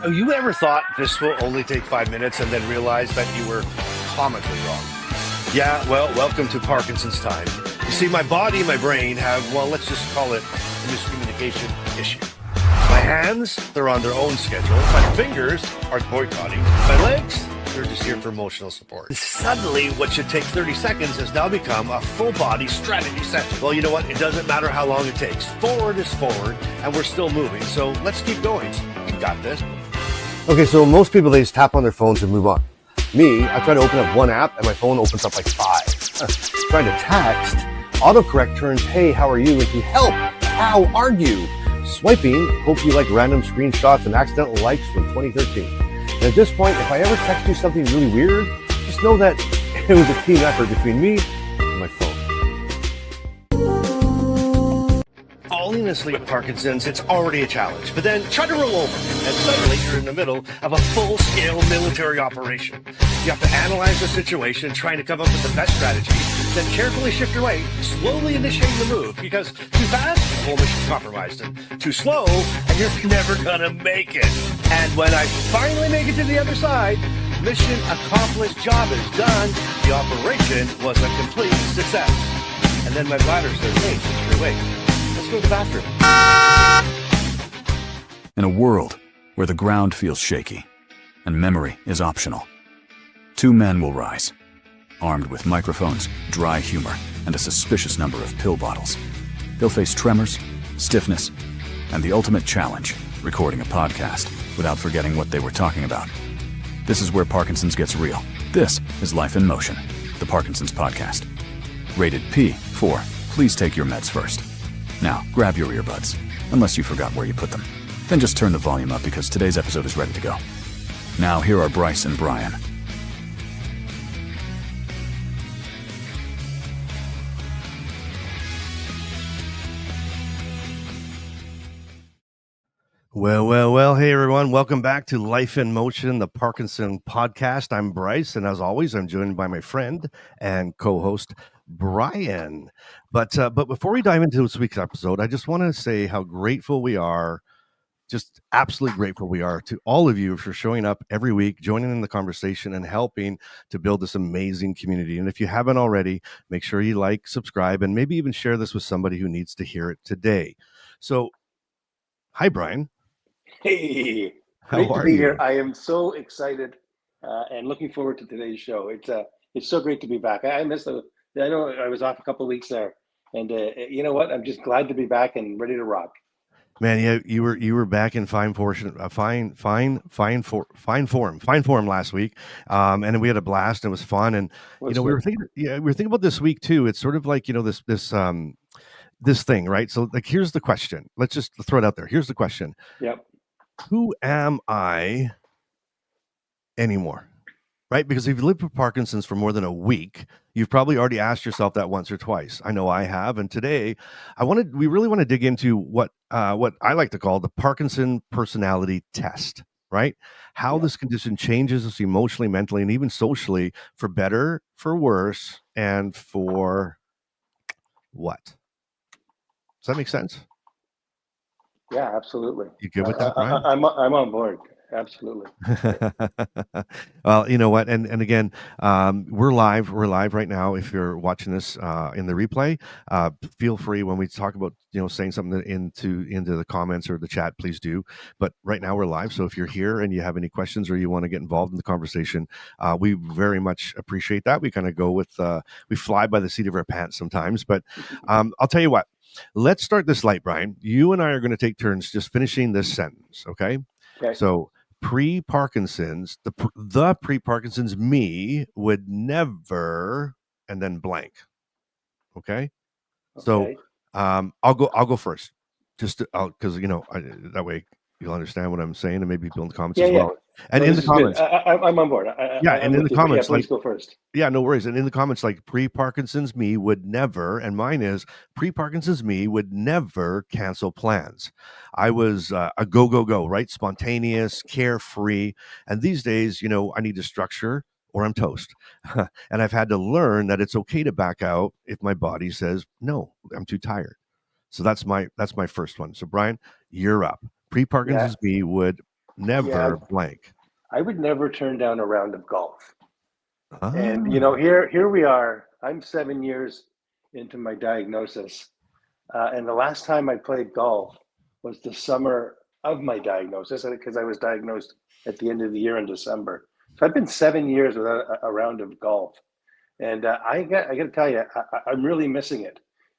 Oh, you ever thought this will only take 5 minutes and then realized that you were comically wrong? Yeah, well, welcome to Parkinson's time. You see, my body and my brain have, well, let's just call it a miscommunication issue. My hands, they're on their own schedule. My fingers are boycotting. My legs, they're just here for emotional support. Suddenly, what should take 30 seconds has now become a full-body strategy session. Well, you know what? It doesn't matter how long it takes. Forward is forward, and we're still moving. So let's keep going. You got this. Okay, so most people, they just tap on their phones and move on. Me, I try to open up one app and my phone opens up like 5. Trying to text, autocorrect turns, hey, how are you, into help, how are you? Swiping, hope you like random screenshots and accidental likes from 2013. And at this point, if I ever text you something really weird, just know that it was a team effort between me and my phone. Falling asleep with Parkinson's, it's already a challenge. But then try to roll over, and suddenly you're in the middle of a full-scale military operation. You have to analyze the situation, trying to come up with the best strategy, then carefully shift your weight, slowly initiating the move, because too fast, the whole mission's compromised, and too slow, and you're never gonna make it. And when I finally make it to the other side, mission accomplished, job is done, the operation was a complete success. And then my bladder says, hey, switch your weight. Let's go to the bathroom. In a world where the ground feels shaky and memory is optional, 2 men will rise, armed with microphones, dry humor, and a suspicious number of pill bottles. They'll face tremors, stiffness, and the ultimate challenge, recording a podcast without forgetting what they were talking about. This is where Parkinson's gets real. This is Life in Motion, the Parkinson's podcast. Rated P for please take your meds first. Now, grab your earbuds, unless you forgot where you put them. Then just turn the volume up because today's episode is ready to go. Now, here are Bryce and Brian. Well, hey everyone, welcome back to Life in Motion, the Parkinson podcast. I'm Bryce, and as always, I'm joined by my friend and co-host, Brian. But before we dive into this week's episode, I just want to say how grateful we are, just absolutely grateful we are to all of you for showing up every week, joining in the conversation, and helping to build this amazing community. And if you haven't already, make sure you like, subscribe, and maybe even share this with somebody who needs to hear it today. So, hi, Brian. Hey, How great to are be you? here. I am so excited and looking forward to today's show. It's so great to be back. I know I was off a couple of weeks there, and you know what? I'm just glad to be back and ready to rock. Man, yeah, you were back in fine form last week, and we had a blast. And it was fun, and we were thinking about this week too. It's sort of like this thing, right? So, like, here's the question. Let's just throw it out there. Here's the question. Yep. Who am I anymore? Right? Because if you lived with Parkinson's for more than a week, you've probably already asked yourself that once or twice. I know I have. And today, we really want to dig into what I like to call the Parkinson personality test, right? How this condition changes us emotionally, mentally, and even socially, for better, for worse, and for what? Does that make sense? Yeah, absolutely. You good with that, Brian? I'm on board. Absolutely. Well, you know what, and again, we're live right now. If you're watching this in the replay, feel free when we talk about saying something into the comments or the chat, please do. But right now we're live, so if you're here and you have any questions or you want to get involved in the conversation, we very much appreciate that. We kind of go with we fly by the seat of our pants sometimes, but I'll tell you what. Let's start this light, Brian. You and I are going to take turns just finishing this sentence, okay? Okay. So, pre-Parkinson's, the pre-Parkinson's me would never, and then blank. Okay? So, I'll go first, just because that way you'll understand what I'm saying, and maybe people in the comments as well. And in the comments, I'm on board. and in the comments, please go first. Yeah, no worries. And in the comments, like, pre-Parkinson's me would never, and mine is pre-Parkinson's me would never cancel plans. I was a go, right? Spontaneous, carefree. And these days, I need to structure or I'm toast. And I've had to learn that it's okay to back out if my body says, no, I'm too tired. So that's my first one. So Brian, you're up. Pre-Parkinson's me would Never blank. I would never turn down a round of golf. And Ah, here we are. I'm 7 years into my diagnosis, and the last time I played golf was the summer of my diagnosis, because I was diagnosed at the end of the year in December. So I've been 7 years without a round of golf, and I got to tell you, I'm really missing it.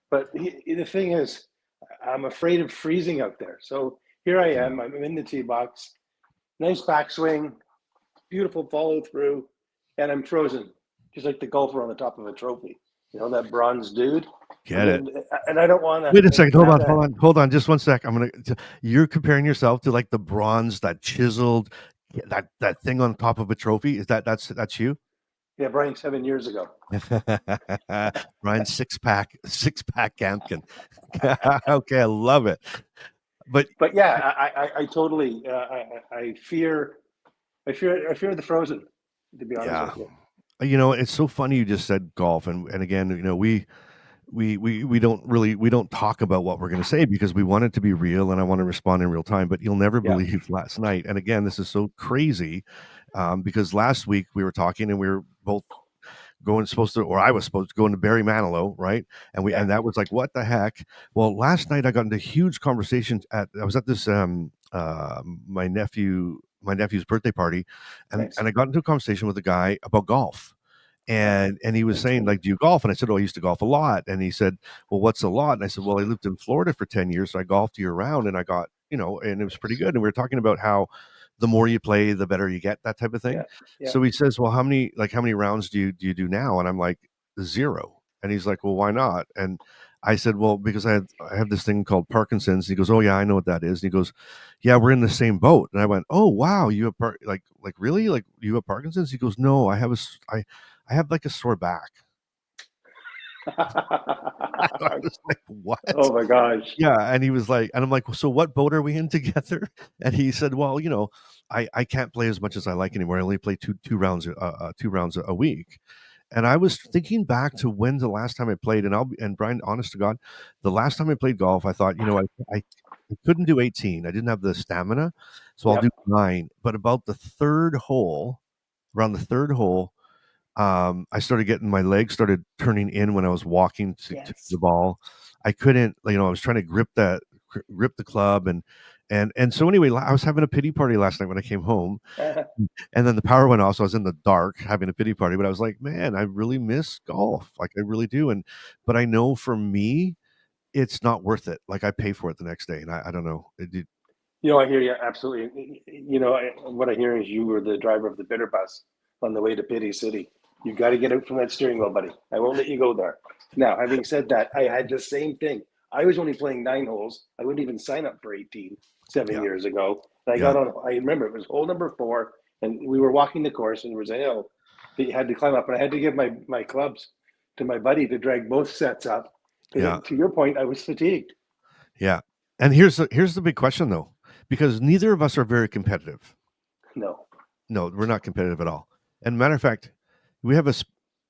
But the thing is, I'm afraid of freezing out there. So here I am. I'm in the tee box. Nice backswing, beautiful follow through, and I'm frozen, just like the golfer on the top of a trophy. That bronze dude. get it. And I don't want to. Wait a second. Hold on. Just one sec. You're comparing yourself to like the bronze, that chiseled, that thing on top of a trophy. That's you? Yeah, Brian, 7 years ago. Brian, six pack Gampkin. Okay, I love it. But yeah, I totally. I fear the frozen. To be honest with you. It's so funny you just said golf, and again, we don't talk about what we're going to say because we want it to be real, and I want to respond in real time. But you'll never believe last night, and again, this is so crazy, because last week we were talking, and we were both I was supposed to go into Barry Manilow, right? And that was like, what the heck? Well, last night I got into huge conversations I was at this my nephew's birthday party, and I got into a conversation with a guy about golf. And he was saying, like, do you golf? And I said, oh, I used to golf a lot. And he said, well, what's a lot? And I said, well, I lived in Florida for 10 years. So I golfed year round, and I got, and it was pretty good. And we were talking about how the more you play, the better you get, that type of thing. Yeah. So he says, well, how many rounds do you do now? And I'm like, 0. And he's like, well, why not? And I said, well, because I have this thing called Parkinsons. He goes, oh yeah, I know what that is. And he goes, yeah, we're in the same boat. And I went, oh wow, you have like really, like you have Parkinsons? He goes, no, I have like a sore back. I was like, what? Oh my gosh. Yeah. And he was like, and I'm like, well, so what boat are we in together? And he said, well, I can't play as much as I like anymore. I only play two rounds a week. And I was thinking back to when the last time I played, and Brian, honest to God, the last time I played golf, I thought, I couldn't do 18. I didn't have the stamina, so I'll do 9. But about the third hole, around the third hole, I started getting, my legs started turning in when I was walking to the ball. I couldn't, I was trying to grip the club, and so anyway, I was having a pity party last night when I came home, and then the power went off, so I was in the dark having a pity party. But I was like, man, I really miss golf, like I really do. But I know for me, it's not worth it. Like I pay for it the next day, and I don't know. I hear you absolutely. What I hear is you were the driver of the bitter bus on the way to Pity City. You got to get out from that steering wheel, buddy. I won't let you go there. Now, having said that, I had the same thing. I was only playing 9 holes. I wouldn't even sign up for 18 7 years ago. And I got on, I remember it was hole number 4, and we were walking the course, and there was a hill that you had to climb up. And I had to give my clubs to my buddy to drag both sets up. To your point, I was fatigued. Yeah. And here's the big question, though, because neither of us are very competitive. No, we're not competitive at all. And matter of fact, we have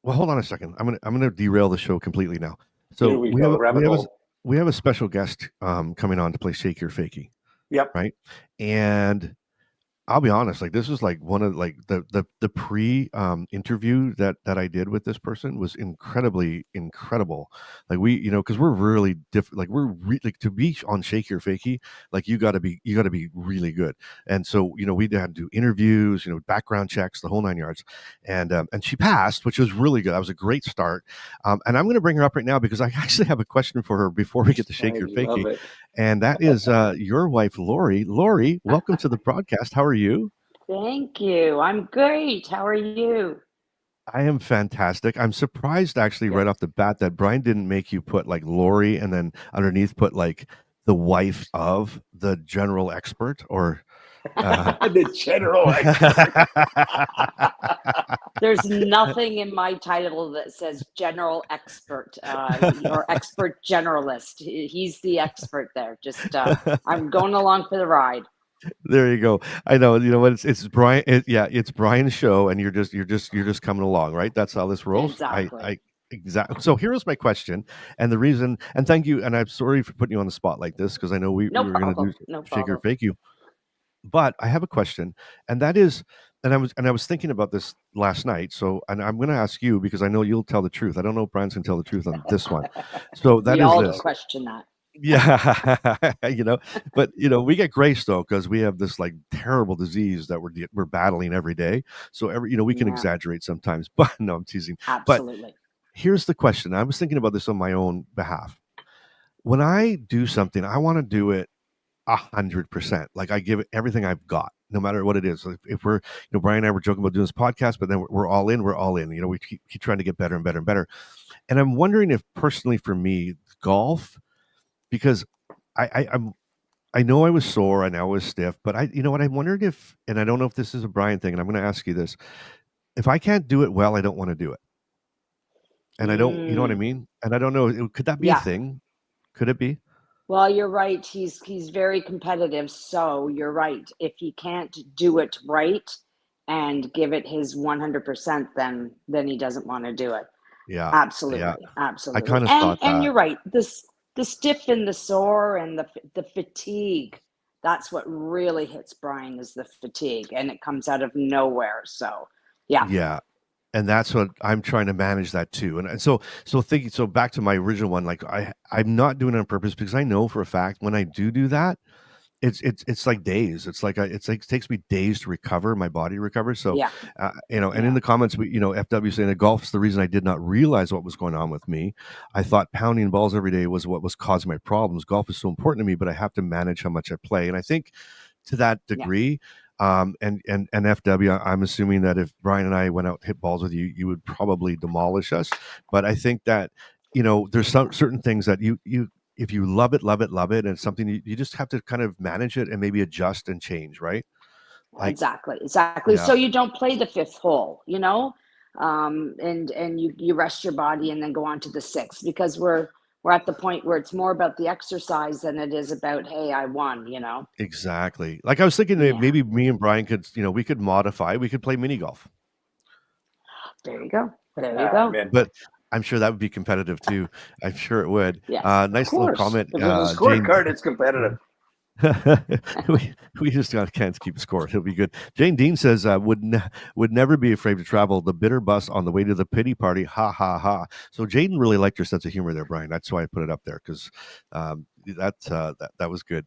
hold on a second. I'm gonna derail the show completely now. So we have a special guest coming on to play Shakey or Fakey. Yep. Right. And I'll be honest, like this was like one of like the pre interview that I did with this person was incredible. Like we, because we're really different. Like like to be on Shakey or Fakey, like you got to be really good. And so we had to do interviews, background checks, the whole 9 yards. And she passed, which was really good. That was a great start. And I'm going to bring her up right now because I actually have a question for her before we get to Shakey or Fakey. And that is your wife, Lori. Lori, welcome to the broadcast. How are you? Thank you. I'm great. How are you? I am fantastic. I'm surprised actually right off the bat that Brian didn't make you put like Lori and then underneath put like the wife of the general expert or the general expert. There's nothing in my title that says general expert or expert generalist. He's the expert there. Just I'm going along for the ride. There you go. I know. You know what? It's Brian. It's Brian's show, and you're just coming along, right? That's how this rolls. Exactly. Exactly. So here's my question, and the reason. And thank you. And I'm sorry for putting you on the spot like this because I know we were going to do Shake or Fake you. But I have a question, and that is, and I was thinking about this last night. So, and I'm going to ask you because I know you'll tell the truth. I don't know if Brian's going to tell the truth on this one. So that We is all this. question that. Yeah, but we get grace though because we have this like terrible disease that we're battling every day. So we can Yeah, exaggerate sometimes, but no, I'm teasing. But absolutely. here's the question. I was thinking about this on my own behalf. When I do something, I want to do it 100%. Like I give it everything I've got, no matter what it is. If we're, Brian and I were joking about doing this podcast, but then we're all in. We're all in. We keep trying to get better and better and better. And I'm wondering if personally for me, golf, because I know I was sore, I know I was stiff, but I wondered if, and I don't know if this is a Brian thing, and I'm going to ask you this: if I can't do it well, I don't want to do it, and I don't, you know what I Mm, mean? And I don't know, could that be a yeah. thing? Could it be? Well, you're right. He's very competitive. So you're right. If he can't do it right and give it his 100%, then he doesn't want to do it. Yeah, yeah. Absolutely, I absolutely. kind of And thought and that. you're right. The stiff and the sore and the fatigue. That's what really hits Brian is the fatigue, and it comes out of nowhere. So, yeah, Yeah, and that's what I'm trying to manage that too. And so back to my original one, like I'm not doing it on purpose because I know for a fact when I do that, it's like days. It's like it takes me days to recover. My body recovers. So, yeah, and in yeah, the comments, FW saying that golf's the reason I did not realize what was going on with me. I thought pounding balls every day was what was causing my problems. Golf is so important to me, but I have to manage how much I play. And I think to that yeah. degree, and FW, I'm assuming that if Brian and I went out and hit balls with you, you would probably demolish us. But I think that there's some certain things that you if you love it, love it, love it, and it's something you just have to kind of manage it and maybe adjust and change, right? Like, Exactly, exactly. yeah, So you don't play the fifth hole, and you rest your body and then go on to the sixth because we're at the point where it's more about the exercise than it is about, hey, I won. exactly. Like I was thinking that Yeah, maybe me and Brian could, we could modify, we could play mini golf, there you go. There you Ah, go. man. but I'm sure that would be competitive too. I'm sure it would. Yes. Of Nice little course. comment, If there's a Jane. scorecard, it's competitive. we just can't keep score. It'll be good. Jane Dean says would never be afraid to travel the bitter bus on the way to the pity party. Ha ha ha. So Jaden really liked your sense of humor there, Brian. That's why I put it up there because that was good.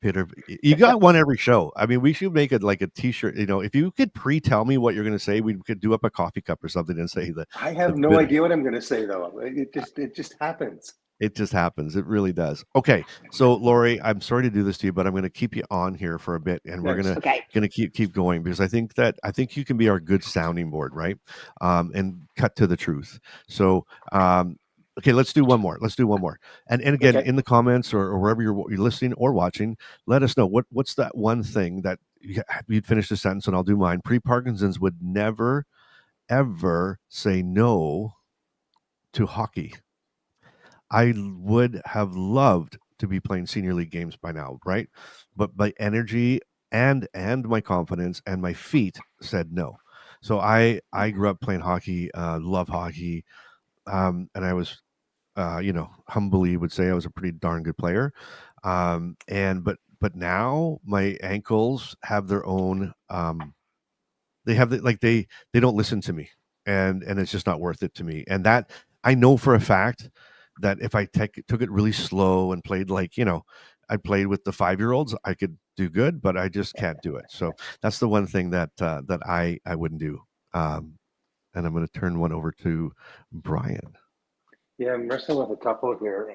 Bitter. You got one every show. I mean, we should make it like a T-shirt. If you could pre-tell me what you're going to say, we could do up a coffee cup or something and say I the have no bitter. idea what I'm going to say though. It just happens. It just happens. It really does. Okay, so Lori, I'm sorry to do this to you, but I'm going to keep you on here for a bit, and we're Nice. Okay. gonna keep going because I think you can be our good sounding board, right? And cut to the truth. So, okay, let's do one more. And again, Okay. in the comments or wherever you're listening or watching, let us know what's that one thing that you'd finish the sentence, and I'll do mine. Pre-Parkinsons would never ever say no to hockey. I would have loved to be playing senior league games by now, right? But my energy and my confidence and my feet said no. So I grew up playing hockey, love hockey, and I was, humbly would say I was a pretty darn good player. And but now my ankles have their own. They have they don't listen to me, and it's just not worth it to me. And that I know for a fact that if I took it really slow and played I played with the 5-year-olds, I could do good, but I just can't do it. So that's the one thing that I wouldn't do. And I'm going to turn one over to Brian. Yeah, I'm wrestling with a couple here.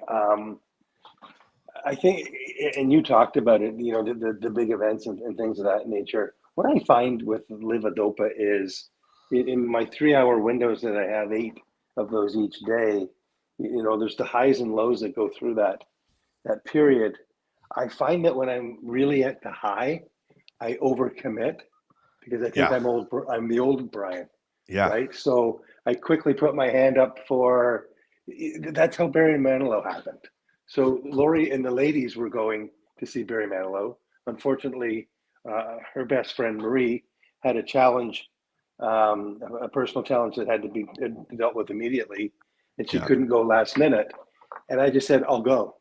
I think, and you talked about it, the big events and things of that nature. What I find with Livadopa is in my 3-hour windows that I have 8 of those each day, there's the highs and lows that go through that period. I find that when I'm really at the high, I overcommit because I think Yeah. I'm the old Brian, Yeah. right? So I quickly put my hand up for, that's how Barry Manilow happened. So Lori and the ladies were going to see Barry Manilow. Unfortunately, her best friend Marie had a challenge, a personal challenge that had to be dealt with immediately, and she Yeah. couldn't go last minute. And I just said, I'll go.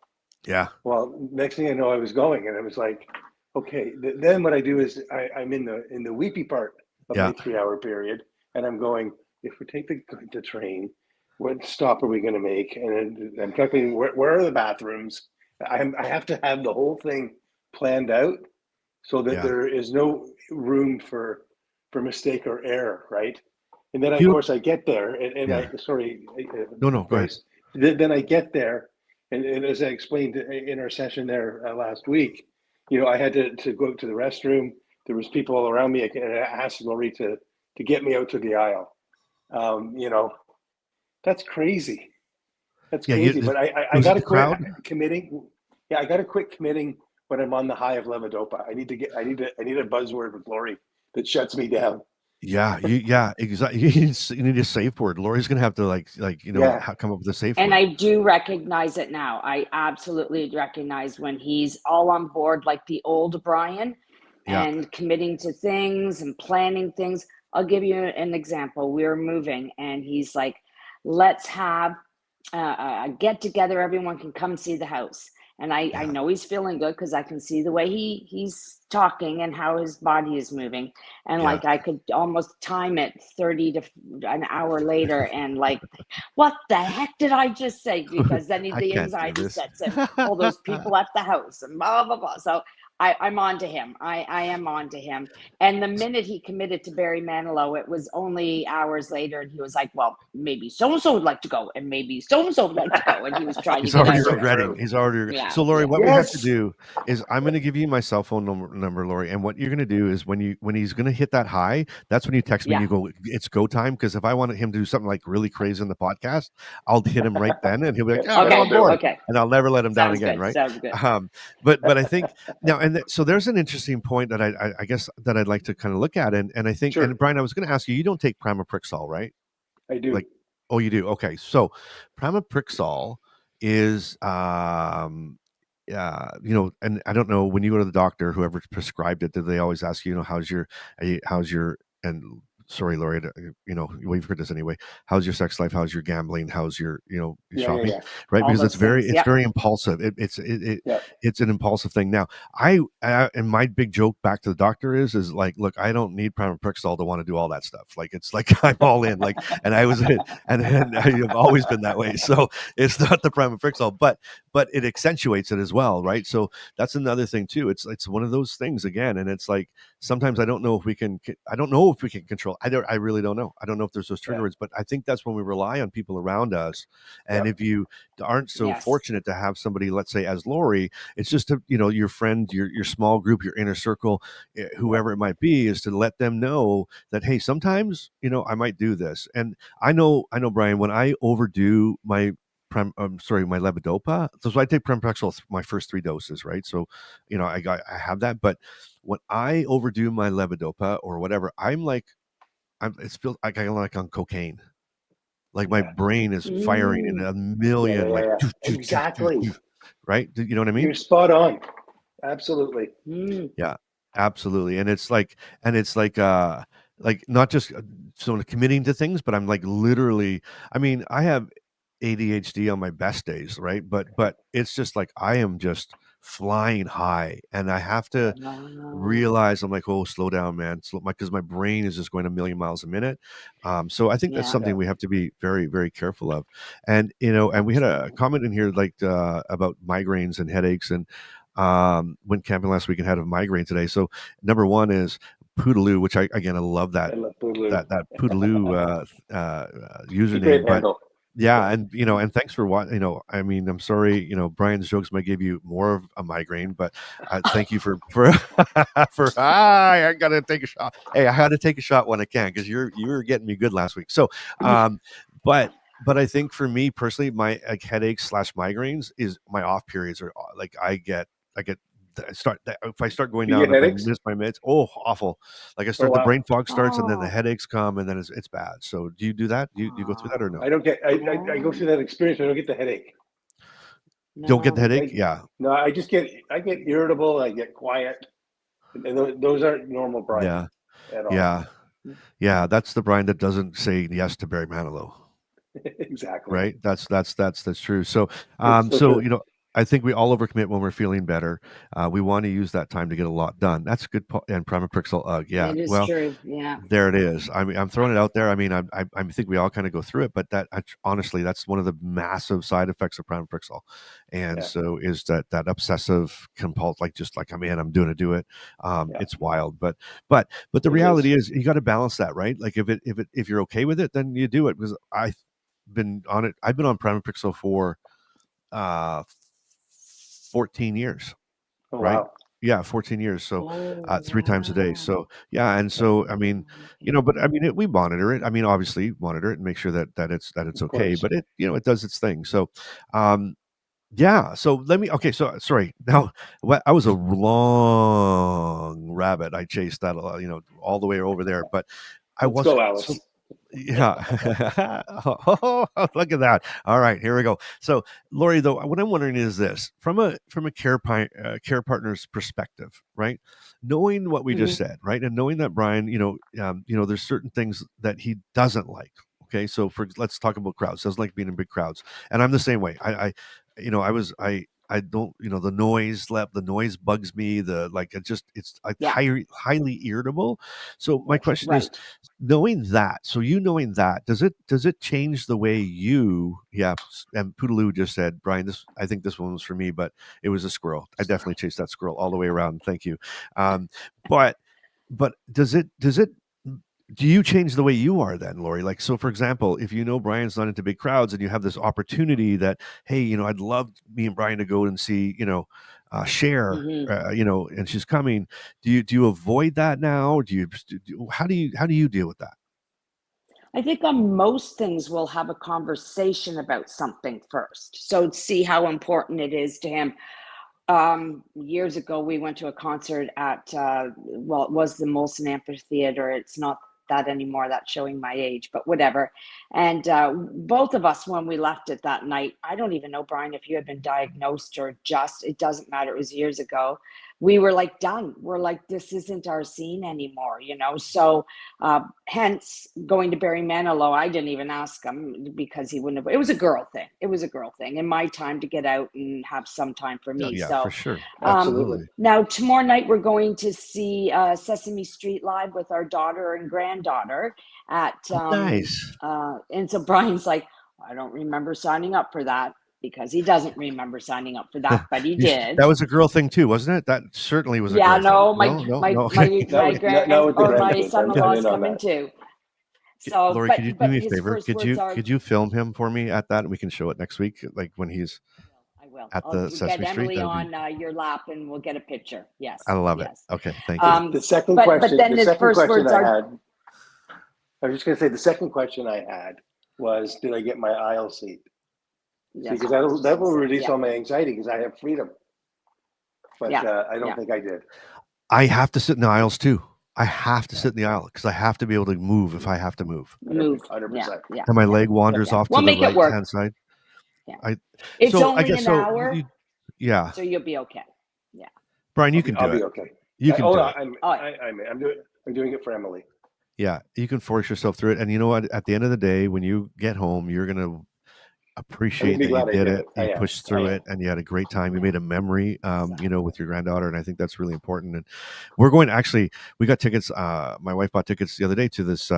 Yeah. Well, next thing I know, I was going, and it was like, Okay, then what I do is I'm in the weepy part of my 3-hour period, and I'm going, if we take the train, what stop are we going to make? And I'm calculating where are the bathrooms. I have to have the whole thing planned out so that there is no room for mistake or error, right? And then of course I get there, and I go ahead. Then I get there, and as I explained in our session there last week, I had to go to the restroom. There was people all around me, and I asked Lori to get me out to the aisle. That's crazy. That's crazy. But I got to quit committing. Yeah, I got to quit committing when I'm on the high of levodopa. I need a buzzword with Lori that shuts me down. Exactly. You need a safe word. Lori's gonna have to come up with a safe word. And I do recognize it now. I absolutely recognize when he's all on board, like the old Brian, and committing to things and planning things. I'll give you an example. We were moving, and he's like, "Let's have a get together. Everyone can come see the house." And I know he's feeling good because I can see the way he's talking and how his body is moving. And like I could almost time it 30 to an hour later and like, what the heck did I just say? Because then the anxiety sets in. All those people at the house and blah, blah, blah. So I'm on to him. I am on to him. And the minute he committed to Barry Manilow, it was only hours later. And he was like, well, maybe so-and-so would like to go. And maybe so-and-so would like to go. And he was trying to get already regretting. He's already regretting. So, Lori, what we have to do is I'm going to give you my cell phone number, Lori. And what you're going to do is when he's going to hit that high, that's when you text me and you go, it's go time. Because if I wanted him to do something like really crazy in the podcast, I'll hit him right then. And he'll be like, I'm on board. Okay. And I'll never let him down again, right? Sounds good. But I think now, so there's an interesting point that I guess that I'd like to kind of look at, and I think, and Brian, I was going to ask you, you don't take pramipixole, right? I do. Oh, you do. Okay, so pramipixole is, and I don't know, when you go to the doctor, whoever prescribed it, do they always ask you, how's your, and sorry, Lori, we've heard this anyway. How's your sex life? How's your gambling? How's your, shopping? Right? All because it's very impulsive. It's an impulsive thing. Now, and my big joke back to the doctor is like, look, I don't need pramipixole to want to do all that stuff. Like, it's like I'm all in. Like, and I've always been that way. So it's not the pramipixole, but it accentuates it as well, right? So that's another thing too. It's one of those things again, and it's like sometimes I don't know if we can control. I really don't know. I don't know if there's those trigger words, but I think that's when we rely on people around us. And if you aren't so fortunate to have somebody, let's say as Lori, it's just your friend, your small group, your inner circle, whoever it might be, is to let them know that, hey, sometimes, I might do this. And I know, Brian, when I overdo my levodopa. So I take pramipixole my first 3 doses, right? So, I have that. But when I overdo my levodopa or whatever, it feels like I'm like on cocaine. Like my brain is firing in a million, exactly. Right? You know what I mean? You're spot on. Absolutely. Yeah, absolutely. And it's like not just sort of committing to things, but I'm like literally, I have ADHD on my best days, right? But it's just like I am just flying high, and I have to realize I'm like, oh, slow down, man, because my brain is just going a million miles a minute. So I think that's something we have to be very, very careful of. And and we had a comment in here like about migraines and headaches, and went camping last week and had a migraine today. So number one is Poodaloo, which I love that. I love Poodaloo. that Poodaloo username, but yeah, and and thanks for what I'm sorry, Brian's jokes might give you more of a migraine, but thank you for I gotta take a shot. Hey, I had to take a shot when I can, because you were getting me good last week. So but I think for me personally, my headaches / migraines is my off periods are like I get if I start going down, if I miss my meds, awful. Like the brain fog starts, and then the headaches come, and then it's bad. So do you do that? Do you go through that or no? I don't get. I go through that experience, but I don't get the headache. Don't get the headache? No, I get irritable. I get quiet, and those aren't normal Brian. At all. Yeah. That's the Brian that doesn't say yes to Barry Manilow. Exactly. Right. That's true. So so I think we all overcommit when we're feeling better. We want to use that time to get a lot done. That's good. And Primapixel, yeah. It is Well, true. Yeah. there it is. I mean, I'm throwing it out there. I mean, I think we all kind of go through it, but honestly, that's one of the massive side effects of Primapixel. And so is that obsessive compulse, like just like I'm doing to do it. It's wild, but the reality is you got to balance that, right? Like if you're okay with it, then you do it. Because I've been on it. I've been on Primapixel for 14 years. Oh, right? wow. Yeah, 14 years. So 3 times a day. So yeah, and so I mean, but I mean, we monitor it. I mean, obviously monitor it and make sure that it's okay. course. But it it does its thing. So yeah. So okay. So sorry. Now I was a long rabbit. I chased that all the way over there. But I Let's wasn't. go, Alice. Yeah. Oh, look at that. All right, here we go. So, Lori, though, what I'm wondering is this: from a care partner's perspective, right? Knowing what we just said, right, and knowing that Brian, there's certain things that he doesn't like. Okay, so let's talk about crowds. Doesn't like being in big crowds, and I'm the same way. I don't, the noise bugs me. It's like highly irritable. So my question is, knowing that, does it change the way you, and Poodaloo just said, Brian, I think this one was for me, but it was a squirrel. I definitely chased that squirrel all the way around. Thank you. But does it, do you change the way you are then, Lori? Like, so for example, if Brian's not into big crowds and you have this opportunity that, hey, I'd love me and Brian to go and see, Cher, and she's coming. Do you avoid that now? How do you deal with that? I think on most things we'll have a conversation about something first. So see how important it is to him. Years ago, we went to a concert at, it was the Molson Amphitheater. It's not that anymore. That's showing my age, but whatever. And both of us, when we left it that night, I don't even know, Brian, if you had been diagnosed or it doesn't matter. It was years ago. We were like done. We're like, this isn't our scene anymore, So hence going to Barry Manilow, I didn't even ask him because he wouldn't have. It was a girl thing. In my time to get out and have some time for me. Yeah, so for sure. Absolutely. Now tomorrow night we're going to see Sesame Street live with our daughter and granddaughter at nice. And so Brian's like, I don't remember signing up for that. Because he doesn't remember signing up for that, but he did. That was a girl thing too, wasn't it? That certainly was a girl thing. My son-in-law's coming too. So, Lori, could you do me a favor? Could you film him for me at that, and we can show it next week, like when he's I will. At the Sesame get Street. Emily on your lap, and we'll get a picture. Yes, I love it. Okay, thank you. The second question. I was just going to say the second question I had was, did I get my aisle seat? Yes, because that will release all my anxiety because I have freedom. But I don't think I did. I have to sit in the aisles too. I have to sit in the aisle because I have to be able to move if I have to move. 100%. And my leg wanders off to the right hand side. Yeah. It's only an hour. So you'll be okay. Yeah. Brian, you can do it. I'll be okay. You can do it. I'm doing it for Emily. Yeah, you can force yourself through it. And you know what? At the end of the day, when you get home, you're going to appreciate that you did it. You pushed through it and you had a great time. You made a memory, with your granddaughter. And I think that's really important. And we're going we got tickets. My wife bought tickets the other day to this.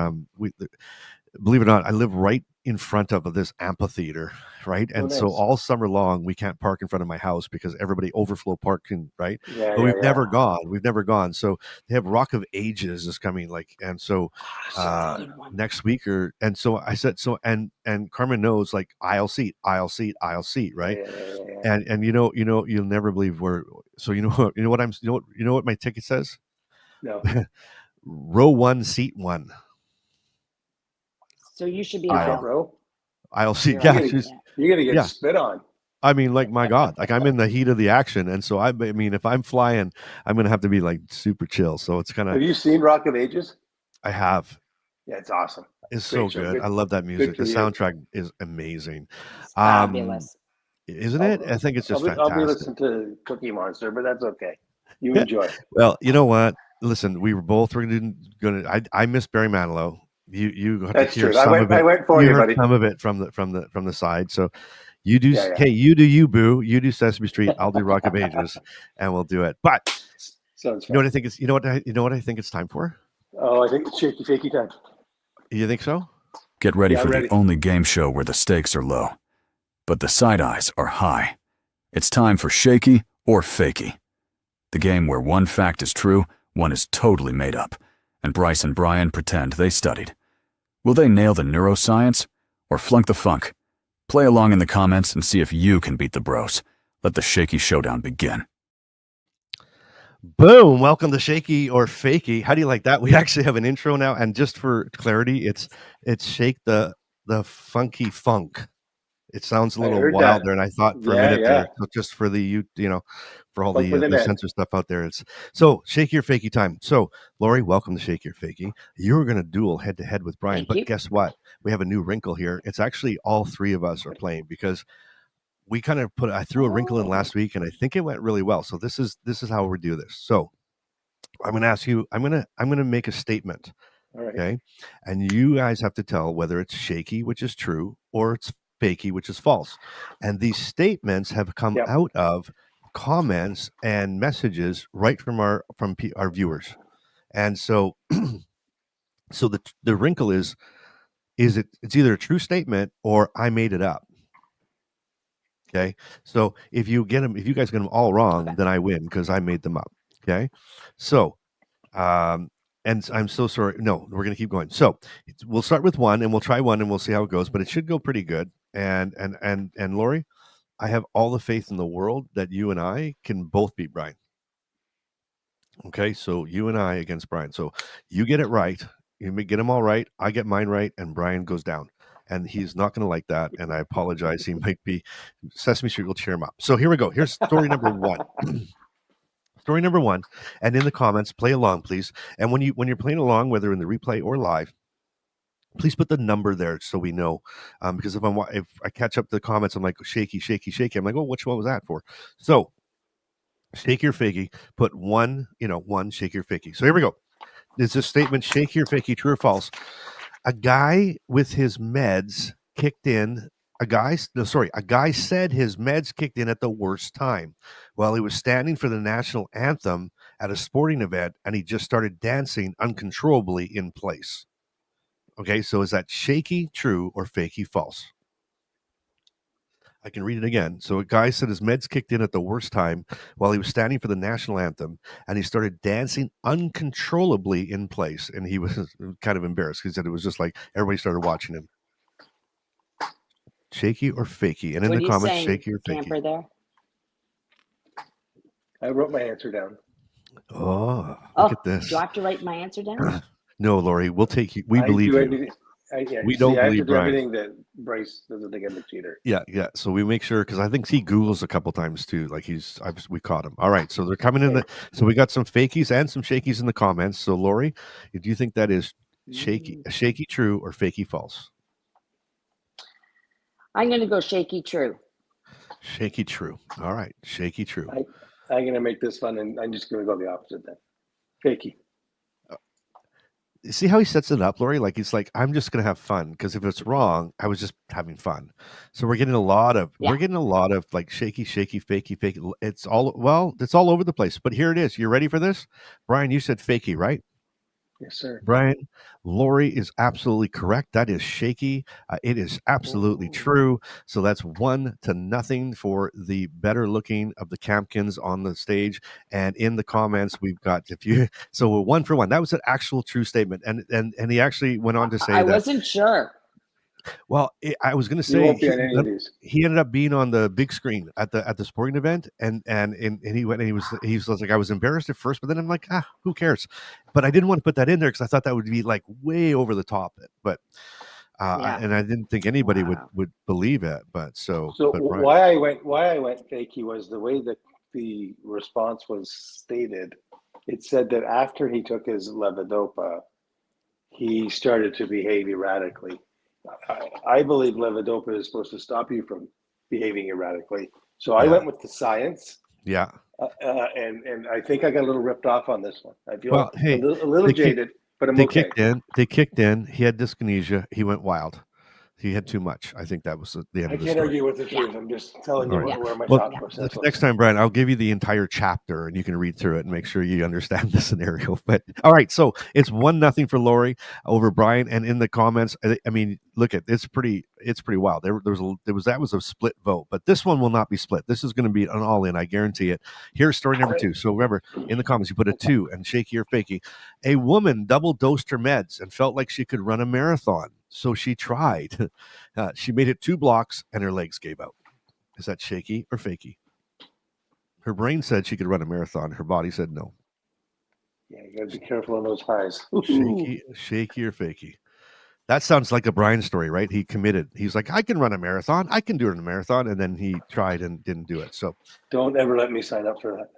Believe it or not, I live right in front of this amphitheater, right? And so all summer long, we can't park in front of my house because everybody overflow parking, right? But we've never gone. So they have Rock of Ages is coming, and so next week and so I said, and Carmen knows, like, aisle seat, right? And you'll never believe what my ticket says? No. Row 1, seat 1. So you should be I'll see. You're gonna get spit on. I mean, like, my God, like, I'm in the heat of the action, and so I mean, if I'm flying, I'm gonna have to be like super chill. So it's kind of. Have you seen Rock of Ages? I have. Yeah, it's awesome. It's so good. I love that music. The soundtrack is amazing. It's fabulous, isn't it? I think it's just fantastic. I'll be listening to Cookie Monster, but that's okay. You enjoy. Well, you know what? Listen, we were both gonna. I miss Barry Manilow. You got to hear some of it. I went for you, buddy. Some of it from the side. So, You do. Yeah, yeah. Hey, you do you, boo. You do Sesame Street. I'll do Rock of Ages, and we'll do it. But Sounds you know fun. what I think it's. You know what I think it's time for. Oh, I think it's shaky, fakey time. You think so? Get ready Yeah, for ready. the only game show where the stakes are low, but the side eyes are high. It's time for Shakey or Fakey, the game where one fact is true, one is totally made up, and Bryce and Brian pretend they studied. Will they nail the neuroscience or flunk the funk? Play along in the comments and see if you can beat the bros. Let the Shakey Showdown begin. Boom! Welcome to Shakey or Fakey. How do you like that? We actually have an intro now, and just for clarity, it's shake the funky funk. It sounds a I little heard wild that. there, and I thought for a Yeah, minute yeah. there, so just for the you know, for all Funk with the an N. censor stuff out there, it's so Shakey or Fakey time. So Lori, welcome to Shakey or Fakey. You're going to duel head to head with Brian, Thank but you. guess what? We have a new wrinkle here. It's actually all three of us are playing because we kind of I threw a wrinkle in last week, and I think it went really well. So this is how we do this. So I'm going to ask you. I'm going to make a statement. All right. Okay. And you guys have to tell whether it's shaky, which is true, or it's fakey, which is false. And these statements have come Yep. out of comments and messages right from our viewers. And so so the wrinkle is it's either a true statement or I made it up. Okay. So if you guys get them all wrong, then I win because I made them up. Okay. So and I'm so sorry. No, we're going to keep going. So we'll start with one, and we'll try one, and we'll see how it goes. But it should go pretty good. And Lori, I have all the faith in the world that you and I can both beat Brian. Okay, so you and I against Brian. So you get it right. You may get them all right. I get mine right, and Brian goes down. And he's not going to like that. And I apologize. He might be Sesame Street will cheer him up. So here we go. Here's story number one. Story number one, and in the comments, play along, please. And when you're playing along, whether in the replay or live, please put the number there so we know. Because if I catch up the comments, I'm like shaky, shaky, shaky. I'm like, oh, which one was that for? So, shaky or fakey, put one, shaky or fakey. So here we go. It's a statement: shaky or fakey, true or false? A guy with his meds kicked in. A guy said his meds kicked in at the worst time while he was standing for the national anthem at a sporting event, and he just started dancing uncontrollably in place. Okay, so is that shaky, true, or fakey, false? I can read it again. So a guy said his meds kicked in at the worst time while he was standing for the national anthem, and he started dancing uncontrollably in place, and he was kind of embarrassed. He said it was just like everybody started watching him. Shaky or fakey? And in What the are you comments, saying, shaky or fakey? camper there? I wrote my answer down. Oh, Oh, look at this. do I have to write my answer down? No, Lori, we'll take you. We I believe do you. everything. We don't I have to believe do Brian. everything that Bryce doesn't think I'm a cheater. Yeah. So we make sure because I think he Googles a couple times too. Like we caught him. All right. So they're coming in. So we got some fakies and some shakies in the comments. So Lori, do you think that is shaky true or fakey false? I'm going to go shaky true. Shaky true. All right. Shaky true. I'm going to make this fun, and I'm just going to go the opposite then. Fakey. See how he sets it up, Lori? Like he's like, I'm just gonna have fun because if it's wrong, I was just having fun. So we're getting a lot of like shaky, shaky, fakey, fakey. It's all over the place. But here it is. You ready for this? Brian, you said fakey, right? Yes, sir. Brian, Lori is absolutely correct. That is shaky. It is absolutely true. So that's 1-0 for the better looking of the Campkins on the stage. And in the comments, we've got so we're 1 for 1. That was an actual true statement. And he actually went on to say I wasn't sure. Well, I was going to You say won't be on any of these. he ended up being on the big screen at the sporting event, and he went and he was like, I was embarrassed at first, but then I'm like, who cares? But I didn't want to put that in there because I thought that would be like way over the top. But and I didn't think anybody would believe it. But why I went fakey was the way that the response was stated. It said that after he took his levodopa, he started to behave erratically. I believe levodopa is supposed to stop you from behaving erratically. So I went with the science. Yeah. And I think I got a little ripped off on this one. I feel a little jaded, but I'm okay. They kicked in. He had dyskinesia. He went wild. He had too much. I think that was the end I of the can't story. argue with the truth. I'm just telling you All right. where my Well, thought process was. next time, Brian, I'll give you the entire chapter and you can read through it and make sure you understand the scenario. But all right, so it's 1-0 for Lori over Brian. And in the comments, I mean, look at it's pretty wild. That was a split vote, but this one will not be split. This is going to be an all in. I guarantee it. Here's story number 2. So remember, in the comments, you put a 2 and Shakey or Fakey. A woman double dosed her meds and felt like she could run a marathon. So she tried. She made it 2 blocks and her legs gave out. Is that Shakey or Fakey? Her brain said she could run a marathon. Her body said no. Yeah, you gotta be careful on those highs. Shakey or Fakey? That sounds like a Brian story, right? He committed. He's like, I can run a marathon. I can do it in a marathon. And then he tried and didn't do it. So don't ever let me sign up for that.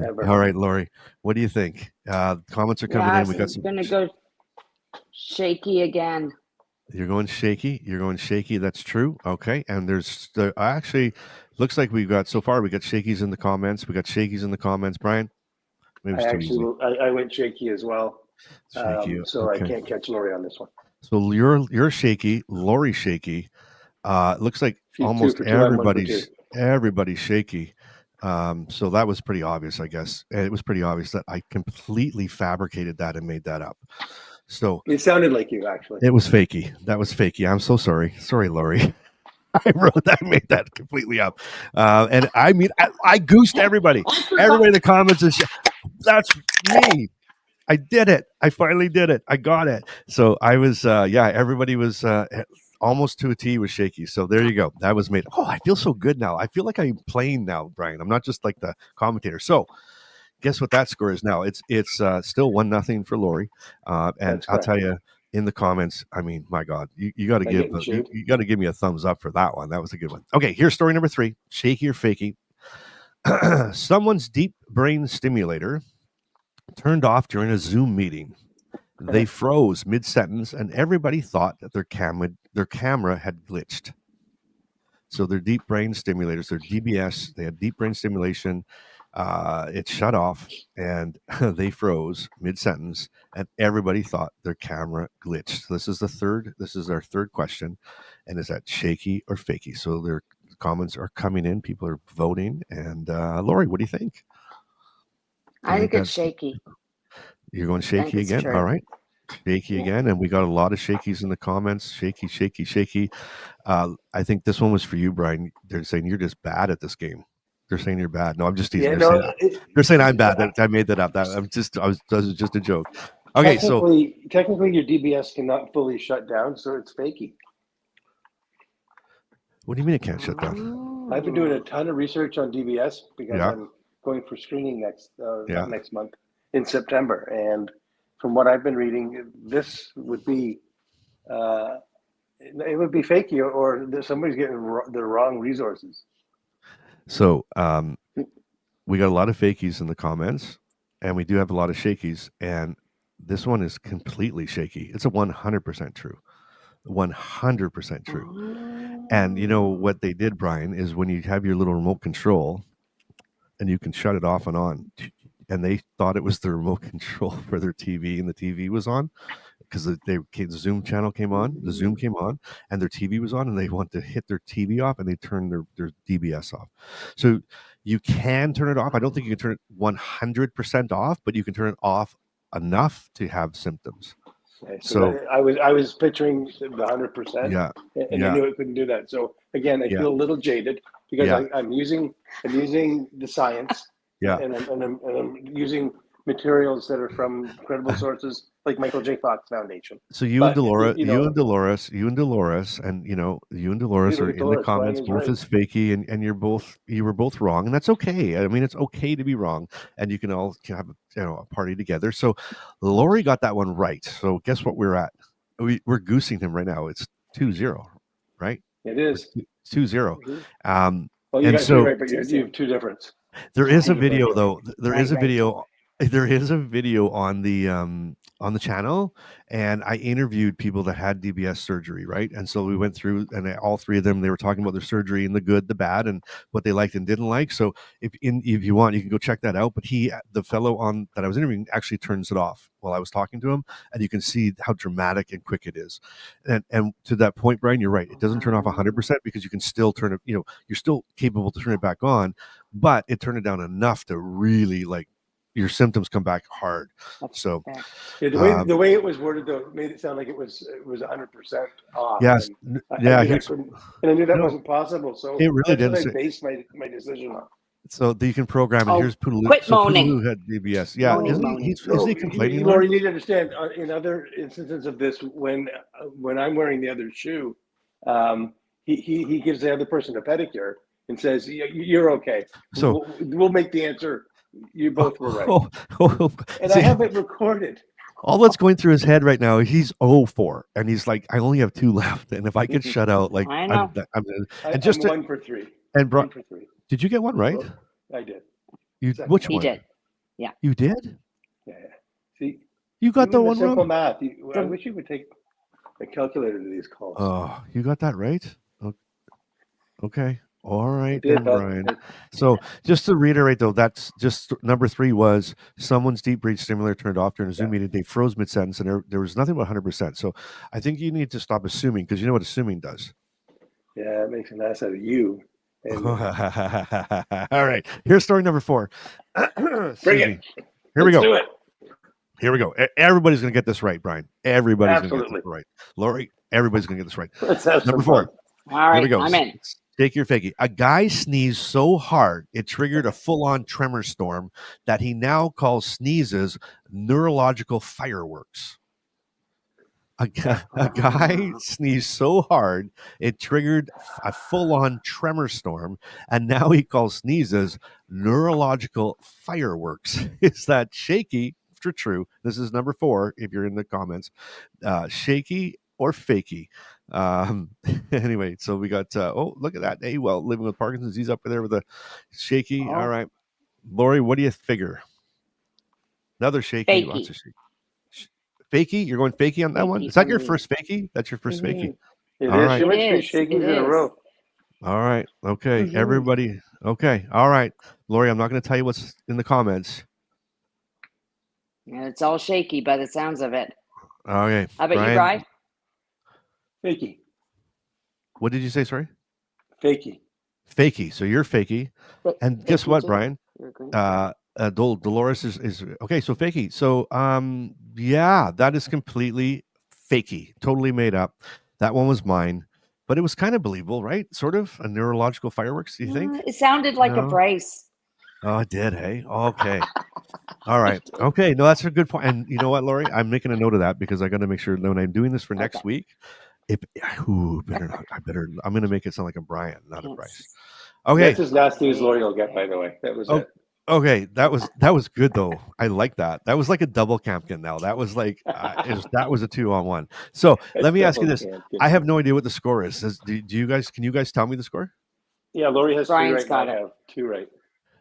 Ever. All right, Lori, what do you think? Comments are coming in. We got some. I'm gonna go Shakey again. You're going Shakey. You're going Shakey. That's true. Okay. And there's actually looks like we got Shakeys in the comments. We got Shakeys in the comments. Brian, maybe I went Shakey as well. Shakey. So okay. I can't catch Lori on this one. So you're Shakey. Lori Shakey. Looks like almost everybody's Shakey. So that was pretty obvious, I guess. And it was pretty obvious that I completely fabricated that and made that up. So it sounded like you, actually. It was Fakey. That was Fakey. I'm so sorry. Sorry, Lori. I made that completely up. And I mean, I goosed everybody. Everybody in the comments is, that's me. I did it. I finally did it. I got it. So I was, everybody was almost to a T with Shakey. So there you go. That was made. Oh, I feel so good now. I feel like I'm playing now, Brian. I'm not just like the commentator. So guess what that score is now? It's still 1-0 for Lori. And I'll tell you in the comments, I mean, my God, you got to you got to give me a thumbs up for that one. That was a good one. Okay, here's story number 3. Shakey or Fakey? Someone's deep brain stimulator turned off during a Zoom meeting. They froze mid-sentence, and everybody thought that their camera had glitched. So their deep brain stimulators, their DBS, they had deep brain stimulation. It shut off and they froze mid-sentence, and everybody thought their camera glitched. So this is our third question, and is that Shakey or Fakey? So their comments are coming in, people are voting, and Lori, what do you think? I think it's Shakey. You're going Shakey again? All right. Shakey again, and we got a lot of Shakeys in the comments. Shakey. I think this one was for you, Brian. They're saying you're just bad at this game. They're saying you're bad. No, I'm just teasing. They're saying I'm bad. I made that up. That was just a joke. Okay, technically your DBS cannot fully shut down, so it's Fakey. What do you mean it can't shut down? I've been doing a ton of research on DBS because I'm going for screening next month in September, and from what I've been reading, this would be it would be Fakey, or somebody's getting the wrong resources. So we got a lot of Fakeys in the comments, and we do have a lot of Shakeys, and this one is completely Shakey. It's a 100% true. 100% true. And you know what they did, Brian, is when you have your little remote control and you can shut it off and on, and they thought it was the remote control for their TV, and the TV was on because the Zoom channel came on, the Zoom came on, and their TV was on, and they want to hit their TV off, and they turn their DBS off. So you can turn it off. I don't think you can turn it 100% off, but you can turn it off enough to have symptoms. Okay, so I was picturing the 100%, and I knew it couldn't do that. So again, I feel a little jaded because I'm using the science, and I'm using materials that are from credible sources like Michael J. Fox Foundation. So you and Dolores, and you and Dolores are in the comments, both as Fakey, and you were both wrong, and that's okay. I mean, it's okay to be wrong, and you can all have a party together. So Lori got that one right. So guess what we're at? We're goosing him right now. It's 2-0, right? It is 2-0. Well, you got two right, but you have two difference. There is a video though. There is a video on the on the channel, and I interviewed people that had DBS surgery, right? And so we went through, and all three of them, they were talking about their surgery and the good, the bad, and what they liked and didn't like. So if you want, you can go check that out. But the fellow on that I was interviewing, actually turns it off while I was talking to him, and you can see how dramatic and quick it is. And to that point, Brian, you're right. It doesn't turn off 100% because you can still turn it. You're still capable to turn it back on, but it turned it down enough to really like your symptoms come back hard. So the way it was worded though made it sound like it was 100% off. Yes, and yeah, I knew that wasn't possible. So it really that's what didn't. I based my decision on. So you can program it. Here's Poodaloo. Quit So moaning. Poodaloo had DBS. Yeah, Moaning. isn't he complaining? Laura, you need to understand. In other instances of this, when I'm wearing the other shoe, he gives the other person a pedicure and says, "You're okay. So we'll make the answer. You both were right." And see, I have it recorded. All that's going through his head right now, he's 0-4, and he's like, I only have 2 left, and if I could shut out, like, I know. I'm 1 for 3. And 1 for 3. Did you get one right? I did. Which He one? did. Yeah. You did? Yeah. See, you got the one simple wrong. Math. I wish you would take a calculator to these calls. Oh, you got that right? Okay. All right, did, then, Brian. So just to reiterate, though, that's just number 3 was someone's deep breath stimulator turned off during a Zoom meeting. They froze mid-sentence, and there was nothing but 100%. So I think you need to stop assuming, because you know what assuming does. Yeah, it makes an ass out of you. All right. Here's story number 4. Bring it. Here we go. Do it. Here we go. Everybody's going to get this right, Brian. Everybody's going to get this right. Lori, everybody's going to get this right. Let's have number some 4. All right, Here we go. I'm in. Shakey or Fakey. A guy sneezed so hard it triggered a full-on tremor storm that he now calls sneezes neurological fireworks. A guy sneezed so hard it triggered a full-on tremor storm, and now he calls sneezes neurological fireworks. Is that Shakey or true? This is number 4 if you're in the comments. Shakey or Fakey? Anyway, so we got look at that. Hey, well, living with Parkinson's, he's up there with a Shakey. Oh. All right, Lori, what do you figure? Another Shakey. Lots of Shakey. Fakey, you're going Fakey on that one? Is that your first Fakey? That's your first Fakey. It All is. right. She went 3 Shakeys in a row. All right. Okay. Everybody. Okay. All right. Lori, I'm not going to tell you what's in the comments. Yeah, it's all shaky by the sounds of it. Okay. How about you, Brian? Fakey. What did you say? Sorry. Fakey. Fakey. So you're Fakey. And guess what, Brian? Dolores is okay. So Fakey. So yeah, that is completely Fakey. Totally made up. That one was mine, but it was kind of believable, right? Sort of a neurological fireworks. Do you think? It sounded like a Bryce. Oh, it did. Hey. Okay. All right. Okay. No, that's a good point. And you know what, Lori? I'm making a note of that because I got to make sure that when I'm doing this for next week, I'm going to make it sound like a Brian, not a Bryce. Okay. That's as nasty as Lori will get, by the way. That was it. Okay, that was good though. I like that. That was like a double Campkin. Now that was like that was a 2-on-1. So let me ask you this: I have no idea what the score is. Do you guys? Can you guys tell me the score? Yeah, Lori has Brian's 3 right. got I it. have 2 right.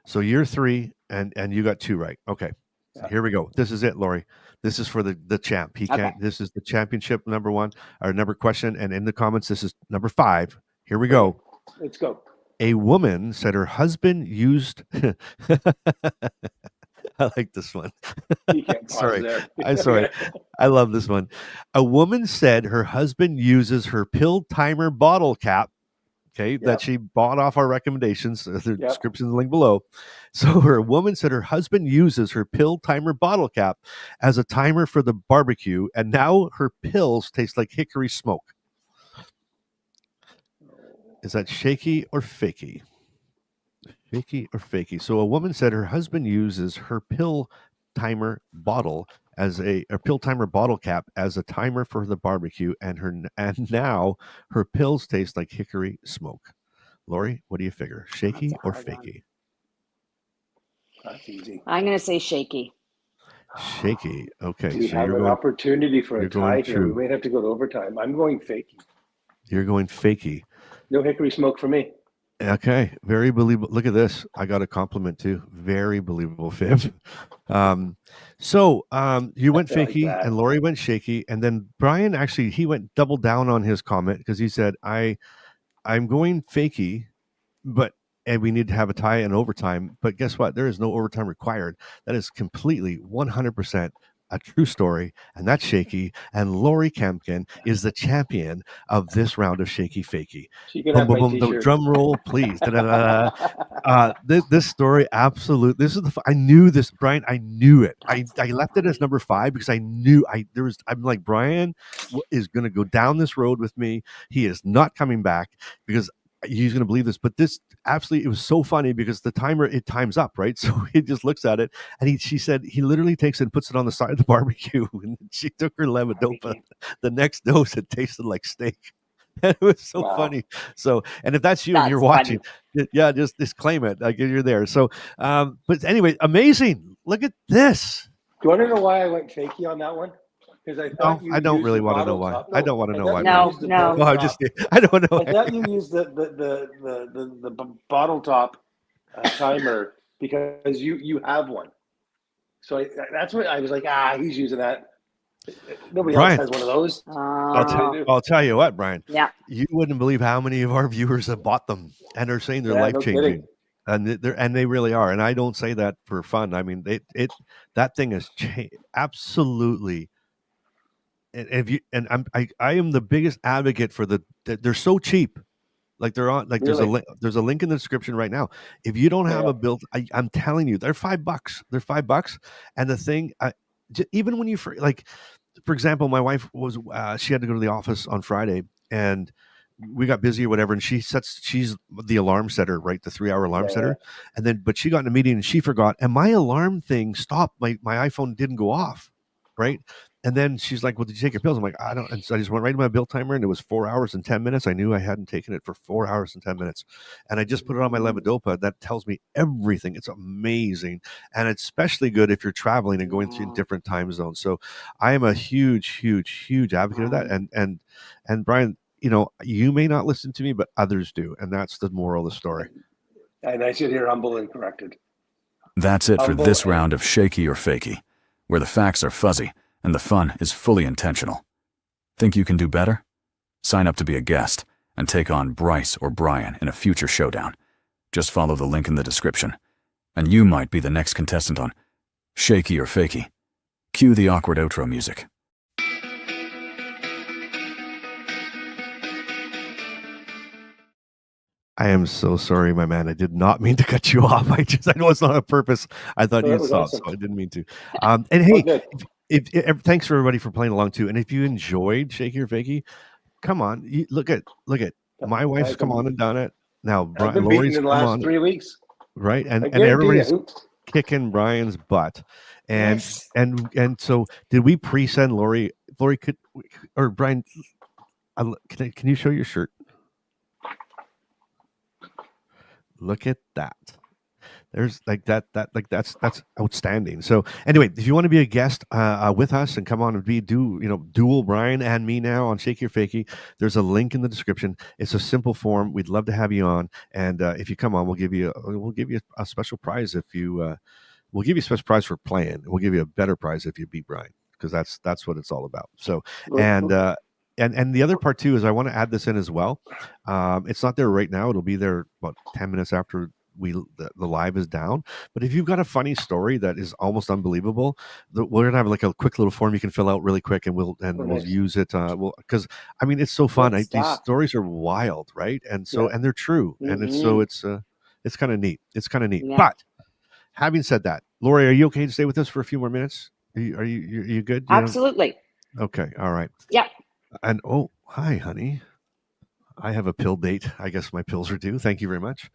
So you're 3, and you got 2 right. Okay, so here we go. This is it, Lori. This is for the champ. He can't. Okay. This is the championship number 1 or number question. And in the comments, this is number 5. Here we go. Let's go. A woman said her husband used. I like this one. You can't pause Sorry. there. I'm sorry. I love this one. A woman said her husband uses her pill timer bottle cap, that she bought off our recommendations. The description is linked below. So her woman said her husband uses her pill timer bottle cap as a timer for the barbecue, and now her pills taste like hickory smoke. Is that Shakey or Fakey? Shakey or Fakey? So a woman said her husband uses her pill timer bottle as a pill timer bottle cap as a timer for the barbecue, and now her pills taste like hickory smoke. Lori, what do you figure? Shakey or Fakey? That's easy. I'm going to say shaky. Shaky. Okay. We have an opportunity for a tie here. true. We may have to go to overtime. I'm going Fakey. You're going Fakey. No hickory smoke for me. Okay, very believable. Look at this. I got a compliment too. Very believable fib. Um, you went I like Fakey that. and Lori went Shaky, and then Brian actually he went double down on his comment because he said, I'm going Fakey, but and we need to have a tie in overtime. But guess what? There is no overtime required. That is completely 100% a true story, and that's Shaky. And Lori Kempkin is the champion of this round of Shaky Fakey. She can Boom, have boom, my boom. The T-shirt. drum roll, please. Da-da-da-da. This story, absolute. This is I knew this, Brian. I knew it. That's I left it as funny. number 5 because I knew I'm like Brian is going to go down this road with me. He is not coming back because he's going to believe this. But this absolutely, it was so funny because the timer it times up, right? So he just looks at it and she said he literally takes it and puts it on the side of the barbecue. And she took her levodopa. The next dose, it tasted like steak. It was so Wow. funny. So, and if that's you and you're That's watching, funny. yeah, just claim it. Like you're there. So, but anyway, amazing. Look at this. Do you want to know why I went Fakey on that one? Because I No, thought you I don't used really the want to know bottle why. top. I don't want to I know thought why. you No, used the no. bottle No, I'm top. just. I don't know. I thought you used the bottle top timer because you have one. So that's what I was like. He's using that. Nobody else Brian, has one of those. Oh, I'll tell you what, Brian. yeah. You wouldn't believe how many of our viewers have bought them and are saying they're Yeah, life no changing. kidding. And they really are. And I don't say that for fun. I mean, that thing has changed absolutely. And if you and I am the biggest advocate for they're so cheap. Like they're on like Really? there's a link in the description right now. If you don't have Yeah. a build, I'm telling you, they're $5. They're $5. And the thing, even when you like, for example, my wife was she had to go to the office on Friday and we got busy or whatever, and she's the alarm setter, right? The 3-hour alarm Yeah. setter. And then but she got in a meeting and she forgot, and my alarm thing stopped. My iPhone didn't go off, right? And then she's like, "Well, did you take your pills?" I'm like, "I don't." And so I just went right to my bill timer, and it was 4 hours and 10 minutes. I knew I hadn't taken it for 4 hours and 10 minutes, and I just put it on my levodopa. That tells me everything. It's amazing, and it's especially good if you're traveling and going through different time zones. So, I am a huge, huge, huge advocate of that. And Brian, you may not listen to me, but others do, and that's the moral of the story. And I sit here humble and corrected. That's it for Humble this and- round of Shakey or Fakey, where the facts are fuzzy and the fun is fully intentional. Think you can do better? Sign up to be a guest and take on Bryce or Brian in a future showdown. Just follow the link in the description, and you might be the next contestant on Shakey or Fakey. Cue the awkward outro music. I am so sorry, my man. I did not mean to cut you off. I know it's not on purpose. I thought Oh, that you'd was stop, awesome. so I didn't mean to. And hey, Oh, good. if thanks for everybody for playing along too. And if you enjoyed Shaky or Fakey, come on, look at my wife's come on and done it. Now I've been beaten Lori's in the come last on, 3 weeks. right? I And guarantee everybody's you. kicking Brian's butt. And Yes. and so did we pre-send Lori? Lori could or Brian? Can you show your shirt? Look at that. There's like that's outstanding. So anyway, if you want to be a guest with us and come on and dual Brian and me now on Shakey or Fakey, there's a link in the description. It's a simple form. We'd love to have you on, and if you come on, we'll give you a special prize if you we'll give you a special prize for playing. We'll give you a better prize if you beat Brian, because that's what it's all about. So and the other part too is I want to add this in as well. It's not there right now. It'll be there about 10 minutes after the live is down. But if you've got a funny story that is almost unbelievable, we're gonna have like a quick little form you can fill out really quick, and we'll use it. Because I mean it's so fun. These stories are wild, right? And so and they're true, and it's kind of neat. It's kind of neat. Yeah. But having said that, Lori, are you okay to stay with us for a few more minutes? Are you good? Absolutely. Okay. All right. Yeah. And hi, honey. I have a pill date. I guess my pills are due. Thank you very much.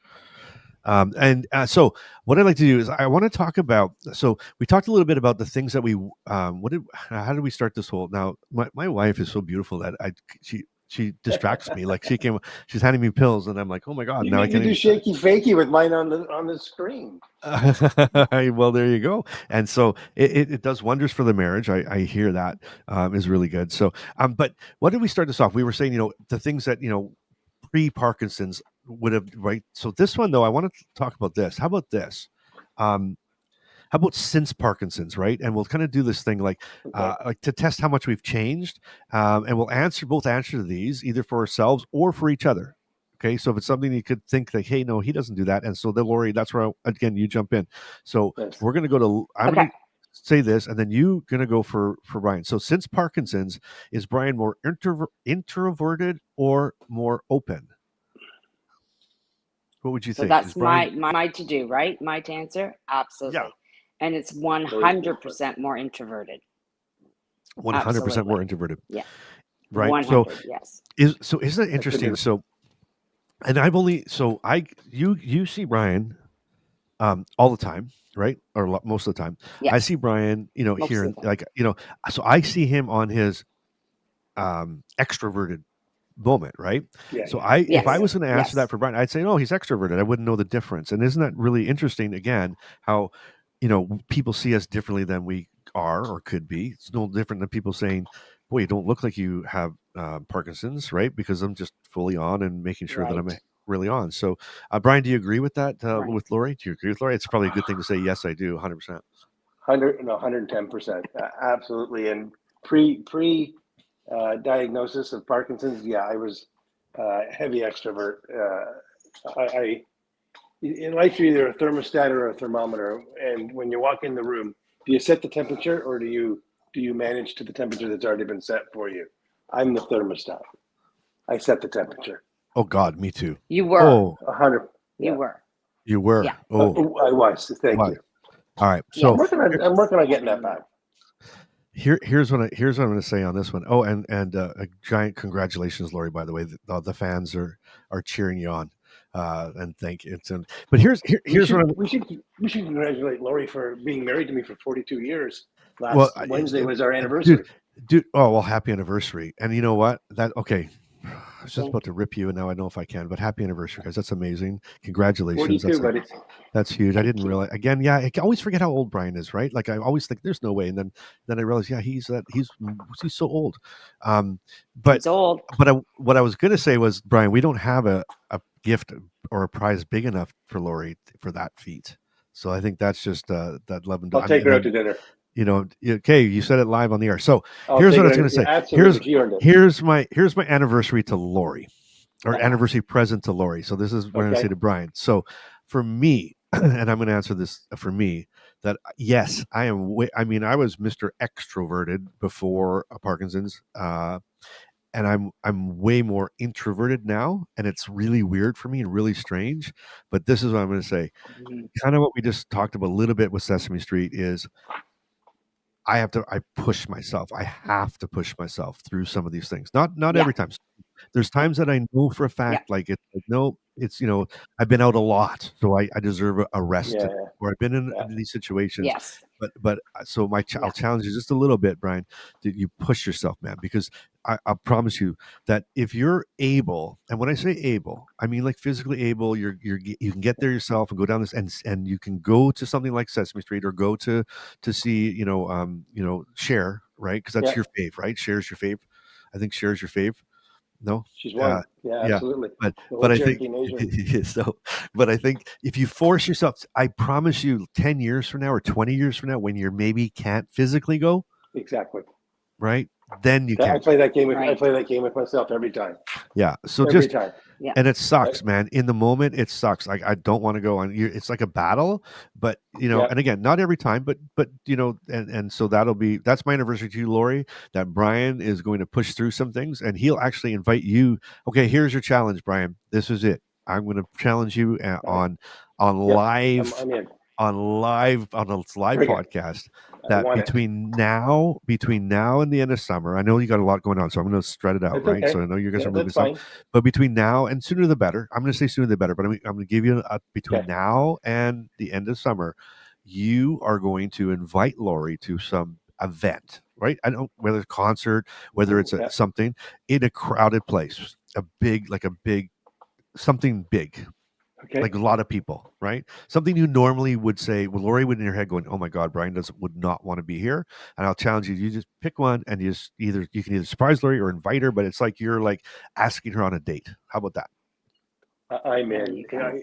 So what I'd like to do is I want to talk about. So we talked a little bit about the things that we. How did we start this whole? Now my wife is so beautiful that she distracts me. Like she's handing me pills, and I'm like, oh my god! You Now I can can't do even Shaky Fakey with mine on the screen. well, there you go. And so it does wonders for the marriage. I hear that is really good. So, but what did we start this off? We were saying, the things that, pre-Parkinson's would have, right? So this one though, I want to talk about this. How about this? How about since Parkinson's, right? And we'll kind of do this thing like to test how much we've changed, and we'll both answer these either for ourselves or for each other. Okay, so if it's something you could think like, hey, no, he doesn't do that, and so then Lori, that's where again you jump in. So we're gonna go to. I'm gonna say this, and then you're gonna go for Brian. So since Parkinson's, is Brian more introverted or more open? What would you think? So that's my to do, right? My to answer, absolutely. Yeah. And it's 100% more introverted. 100% more introverted. Yeah. Right. 100, so yes. Isn't it interesting? So, and I've only you see Brian all the time, right? Or most of the time. Yes. I see Brian, most here, like so I see him on his extroverted moment, right? Yeah, so if I was going to answer that for Brian, I'd say, no, he's extroverted. I wouldn't know the difference. And isn't that really interesting? Again, how people see us differently than we are or could be. It's no different than people saying, boy, you don't look like you have Parkinson's, right? Because I'm just fully on and making sure that I'm really on. So, Brian, do you agree with that with Lori? Do you agree with Lori? It's probably a good thing to say, yes, I do, 100%. 110%. Absolutely. And pre diagnosis of Parkinson's, I was heavy extrovert. In life, you're either a thermostat or a thermometer. And when you walk in the room, do you set the temperature or do you manage to the temperature that's already been set for you? I'm the thermostat. I set the temperature. Oh God, me too. You were. Oh, 100. You were. You were. Yeah. Oh, I was. Thank you. All right. So I'm working on getting that back. Here's what I'm going to say on this one. Oh, and a giant congratulations, Lori. By the way, the fans are cheering you on, and thank you. But here's what we should congratulate Lori for being married to me for 42 years. Last Wednesday was our anniversary. Dude, oh well, happy anniversary! And you know what? I was just about to rip you, and now I know if I can. But happy anniversary, guys! That's amazing. Congratulations. 42, buddy. That's huge. I didn't realize. Again, I always forget how old Brian is. Right? Like I always think there's no way, and then I realize, he's so old. But he's old. But what I was going to say was, Brian, we don't have a gift or a prize big enough for Lori for that feat. So I think that's just that love and. I'll take her out to dinner. Okay, you said it live on the air. So here's what I was going to say. Here's my anniversary to Lori, or anniversary present to Lori. So this is what I'm going to say to Brian. So for me, and I'm going to answer this for me, that yes, I am. I was Mr. Extroverted before Parkinson's, and I'm way more introverted now, and it's really weird for me and really strange. But this is what I'm going to say. Kind of what we just talked about a little bit with Sesame Street is. I push myself. I have to push myself through some of these things. Not every time. There's times that I know for a fact, like it's I've been out a lot, so I deserve a rest, or I've been in these situations. Yes. But so I'll challenge you just a little bit, Brian, that you push yourself, man, because I promise you that if you're able, and when I say able, I mean like physically able, you can get there yourself and go down this, and you can go to something like Sesame Street or go to see Cher, right? Because that's your fave, right? Cher's your fave. I think Cher's your fave. No, she's one. Absolutely. But I think but I think if you force yourself, I promise you, 10 years from now or 20 years from now, when you maybe can't physically go, exactly, right? Then you can. I play that game with myself every time. Yeah. So every time. Yeah. And it sucks, man. In the moment, it sucks. Like I don't want to go on. It's like a battle, but and again, not every time, but and so that's my anniversary to you, Lori. That Brian is going to push through some things, and he'll actually invite you. Okay, here's your challenge, Brian. This is it. I'm going to challenge you on live. On a live podcast that between now and the end of summer, I know you got a lot going on, so I'm going to spread it out, it's right? Okay. So I know you guys are moving stuff, but between now and sooner the better. I'm going to say sooner the better, but I'm going to give you between now and the end of summer, you are going to invite Lori to some event, right? I don't know whether it's a concert, whether it's something in a crowded place, something big. Okay. Like a lot of people, right? Something you normally would say, well, Lori would in her head going, oh my God, Brian would not want to be here. And I'll challenge you, you just pick one and you can either surprise Lori or invite her, but it's like you're like asking her on a date. How about that? I'm There in. you go.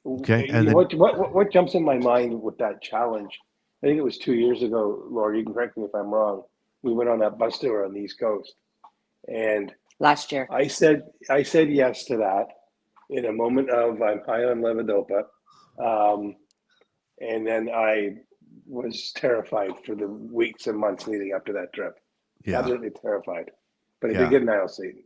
Okay, and then What jumps in my mind with that challenge? I think it was 2 years ago, Laura. You can correct me if I'm wrong. We went on that bus tour on the East Coast, and Last year. I said yes to that in a moment of I'm high on levodopa, and then I was terrified for the weeks and months leading up to that trip. yeah, Absolutely terrified. But I Yeah. did get an aisle seat.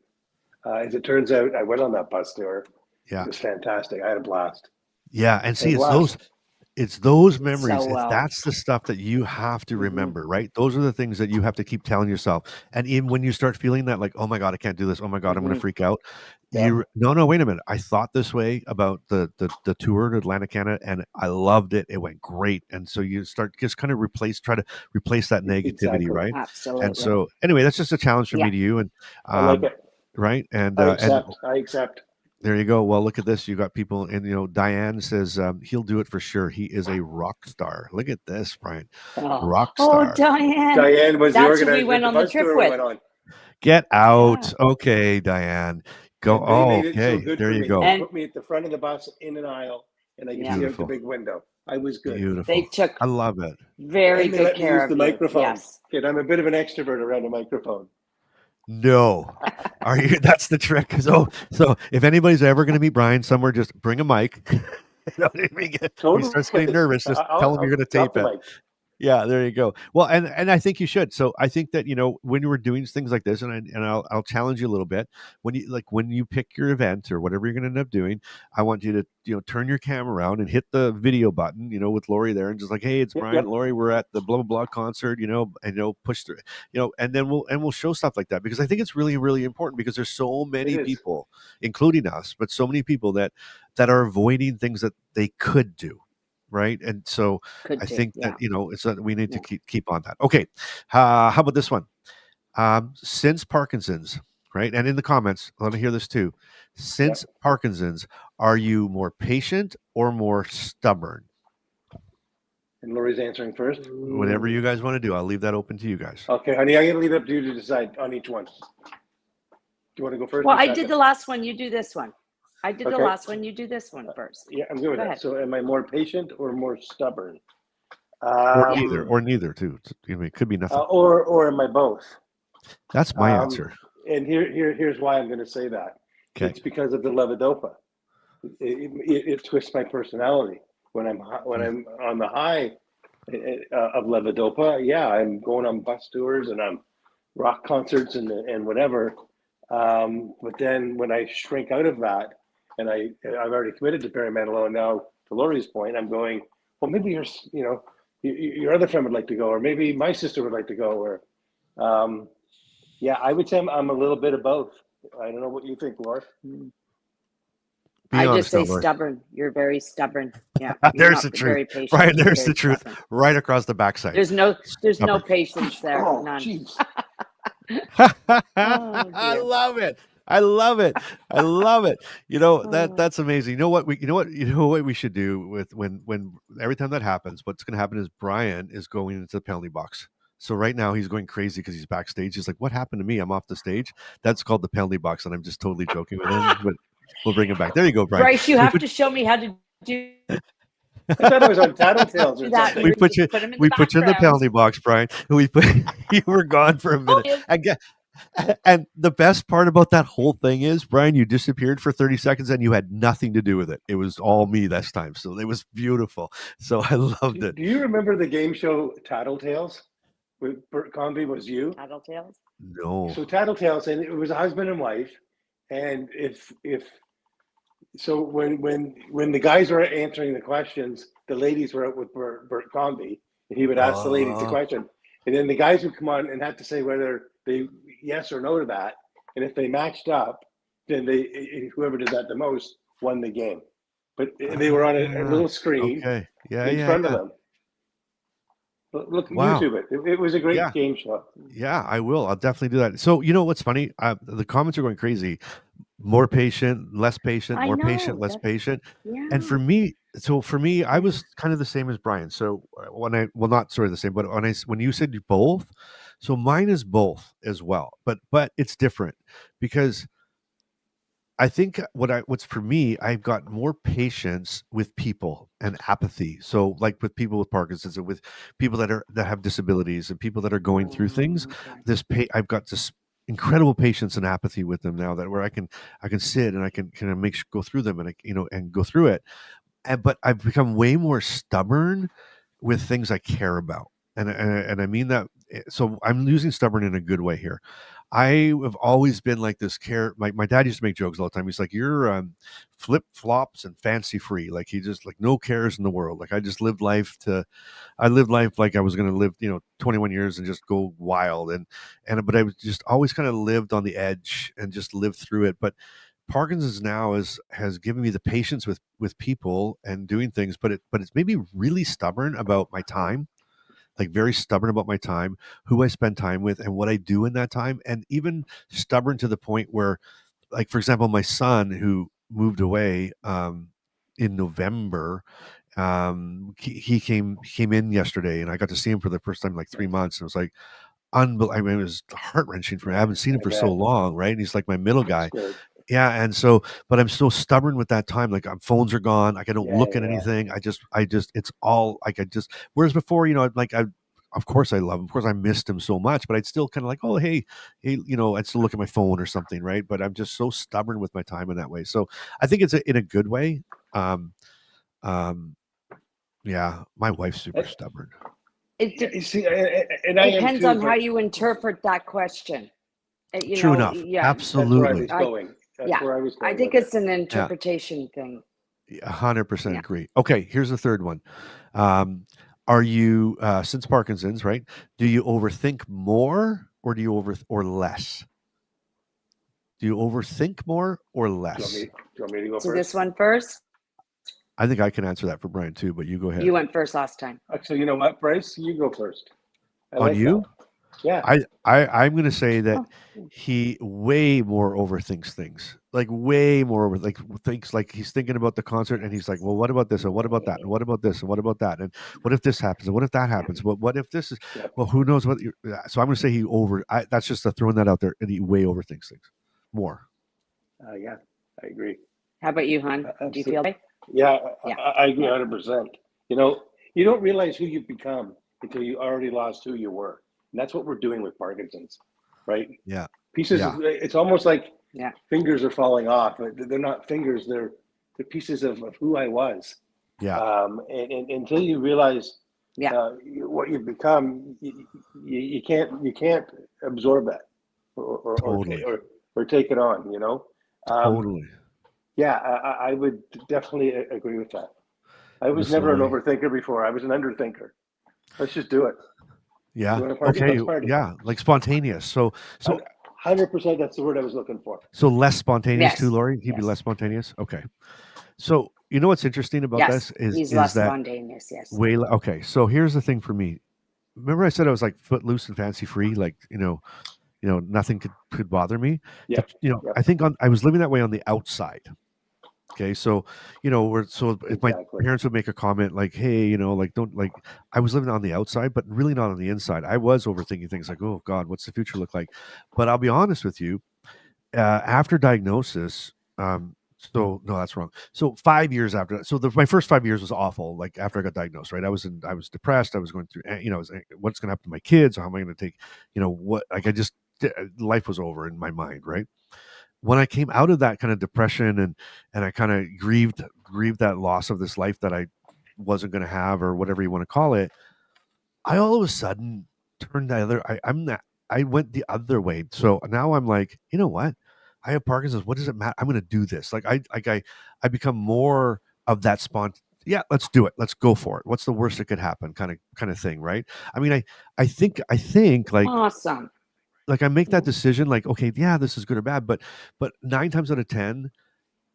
As it turns out, I went on that bus tour. yeah, It was fantastic. I had a blast. yeah. And see, And last, it's those memories. So well. That's the stuff that you have to Mhm. remember, right? Those are the things that you have to keep telling yourself. And even when you start feeling that, like, oh my God, I can't do this. Oh my God, I'm going to Mhm. freak out. Yeah. No, wait a minute. I thought this way about the tour to Atlantic Canada, and I loved it. It went great. And so you start just kind of try to replace that negativity, Exactly. right? And Absolutely. so anyway, that's just a challenge for me Yeah. to you. And I like it. right. And I and accept. there you go. Well, look at this. You got people, and Diane says he'll do it for sure. He is a rock star. Look at this, Brian. Rock star. Diane. Diane was the That's who organizer we went of on the bus trip tour we with. went on. Get out. Okay, Diane. Go. And they Oh, made it so okay. good There for you me. go. They And- put me at the front of the bus in an aisle, and I could Yeah. see out the Beautiful. big window. I was good. Beautiful. They took I love it. very And they good let me care use of the you. microphone. Yes. Kid, I'm a bit of an extrovert around a microphone. No. Are you? That's the trick. So if anybody's ever going to meet Brian somewhere, just bring a mic. If he Totally. starts getting nervous, just tell him you're going to drop tape the it. mic. Yeah, there you go. Well, and I think you should. So I think that when you were doing things like this, and I'll challenge you a little bit. When you pick your event or whatever you're going to end up doing, I want you to turn your camera around and hit the video button, with Lori there, and just like, hey, it's Yep, Brian, yep. Lori, we're at the blah blah blah concert, and push through, and then we'll show stuff like that, because I think it's really really important, because there's so many It is. people, including us, but so many people that are avoiding things that they could do. Right. And so Could I do. think Yeah. that, it's we need to Yeah. keep on that. Okay. How about this one? Since Parkinson's, right? And in the comments, let me hear this too. Since Parkinson's, are you more patient or more stubborn? And Lori's answering first. Whatever you guys want to do, I'll leave that open to you guys. Okay, honey, I'm going to leave it up to you to decide on each one. Do you want to go first? Well, or I second? did the last one. You do this one. I did the Okay. last one. You do this one first. Yeah, I'm good with Go that. ahead. So am I more patient or more stubborn? Or neither too. It could be nothing. Or am I both? That's my answer. And here's why I'm going to say that. Okay. It's because of the levodopa. It twists my personality. When I'm on the high of levodopa, yeah, I'm going on bus tours and I'm rock concerts and whatever. But then when I shrink out of that, and I've already committed to Perimenolo, and now to Lori's point, I'm going, well, maybe your other friend would like to go, or maybe my sister would like to go, or yeah, I would say I'm a little bit of both. I don't know what you think, Laura. I honest just say now, Lori. stubborn. You're very stubborn. Yeah. There's You're the not very truth. patient. Brian, You're there's very the truth. stubborn. Right across the backside. There's no Stubborn. patience there. Oh, None. jeez. I dear. love it. I love it. I love it. That's amazing. You know what we should do with when every time that happens, what's going to happen is Brian is going into the penalty box. So right now he's going crazy because he's backstage. He's like, "What happened to me? I'm off the stage." That's called the penalty box, and I'm just totally joking with him. But we'll bring him back. There you go, Brian. Bryce, you have to show me how to do I thought it was on Tattletales or that. something. We put you. Put him in We the put you in the background. penalty box, Brian. You were gone for a minute. Oh, Again. And the best part about that whole thing is, Brian, you disappeared for 30 seconds and you had nothing to do with it. It was all me this time. So it was beautiful. So I loved it. Do you remember the game show Tattletales? With Bert Convy was you? Tattletales. No. So Tattletales, and it was a husband and wife. And when the guys were answering the questions, the ladies were out with Bert Convy, and he would ask the ladies the question. And then the guys would come on and have to say whether they yes or no to that. And if they matched up, then whoever did that the most won the game. But they were on a little screen in front of them. Look, Wow. YouTube it. It was a great game show. Yeah, I will. I'll definitely do that. So you know what's funny? The comments are going crazy. More patient, less patient, more patient, less patient. Yeah. And for me, I was kind of the same as Brian. So not sort of the same, but when you said both, so mine is both as well. But it's different because I think what's for me, I've got more patience with people and apathy. So like with people with Parkinson's and with people that have disabilities and people that are going through things, I've got this incredible patience and apathy with them now, that where I can sit and I can kind of go through them, and and go through it. But I've become way more stubborn with things I care about. And I mean that, so I'm using stubborn in a good way here. I have always been like this my dad used to make jokes all the time. He's like, you're flip flops and fancy free. Like he just like no cares in the world. Like I lived life like I was going to live, 21 years and just go wild. But I was just always kind of lived on the edge and just lived through it. But Parkinson's now has given me the patience with people and doing things, but it's made me really stubborn about my time, like very stubborn about my time, who I spend time with, and what I do in that time, and even stubborn to the point where, like for example, my son who moved away in November, he came in yesterday, and I got to see him for the first time in like 3 months. And it was like unbelievable. I mean, it was heart wrenching for me. I haven't seen him for so long, right? And he's like my middle guy. Yeah, and so, but I'm so stubborn with that time. Like, phones are gone. Like, I don't look at anything. I just, it's all like Whereas before, of course I love him. Of course I missed him so much, but I'd still kind of like, oh hey, I'd still look at my phone or something, right? But I'm just so stubborn with my time in that way. So I think it's in a good way. Yeah, my wife's super stubborn. It and I depends am too, on how you interpret that question. True enough. Yeah, absolutely. That's where I was going. That's where I was going. I think it's an interpretation thing. 100% agree. Okay, here's the third one. Are you since Parkinson's, right? Do you overthink more, or do you or less? Do you overthink more or less? Do you want me to go first? So this one first? I think I can answer that for Brian too, but you go ahead. You went first last time. Actually, you know what, Bryce? You go first. On you? That. Yeah. I'm going to say that he way more overthinks things, like way more thinks, like he's thinking about the concert and he's like, well, what about this? And what about that? And what about this? And what about that? And what if this happens? And what if that happens? What if this is, well, who knows what, so I'm going to say that's just throwing that out there, and he way overthinks things more. Yeah, I agree. How about you, hon? Do you feel like? Yeah, I agree 100%. You don't realize who you've become until you already lost who you were. And that's what we're doing with Parkinson's, right? Yeah. Pieces. It's almost like fingers are falling off. They're not fingers. They're pieces of who I was. Yeah. And until you realize what you've become, you can't absorb that or take it on. Totally. Yeah, I would definitely agree with that. I was never an overthinker before. I was an underthinker. Let's just do it. Yeah. Okay. Yeah. Like spontaneous. So 100%. That's the word I was looking for. So less spontaneous too, Lori? He'd be less spontaneous. Okay. So you know what's interesting about this he's less spontaneous. Yes. Okay. So here's the thing for me. Remember I said I was like footloose and fancy free, like nothing could bother me. Yeah. I think I was living that way on the outside. Okay, so if my parents would make a comment like, "Hey, don't like," I was living on the outside, but really not on the inside. I was overthinking things like, "Oh God, what's the future look like?" But I'll be honest with you, after diagnosis, so no, that's wrong. So 5 years after that, so my first 5 years was awful. Like after I got diagnosed, right? I was depressed. I was going through, what's going to happen to my kids? How am I going to take, what? Like life was over in my mind, right? When I came out of that kind of depression and I kind of grieved that loss of this life that I wasn't going to have, or whatever you want to call it, I all of a sudden turned the other. I went the other way. So now I'm like, you know what? I have Parkinson's. What does it matter? I'm going to do this. Like I become more of that yeah, let's do it. Let's go for it. What's the worst that could happen? Kind of thing, right? I mean, I think like awesome. Like I make that decision, like, okay, yeah, this is good or bad, but 9 times out of 10,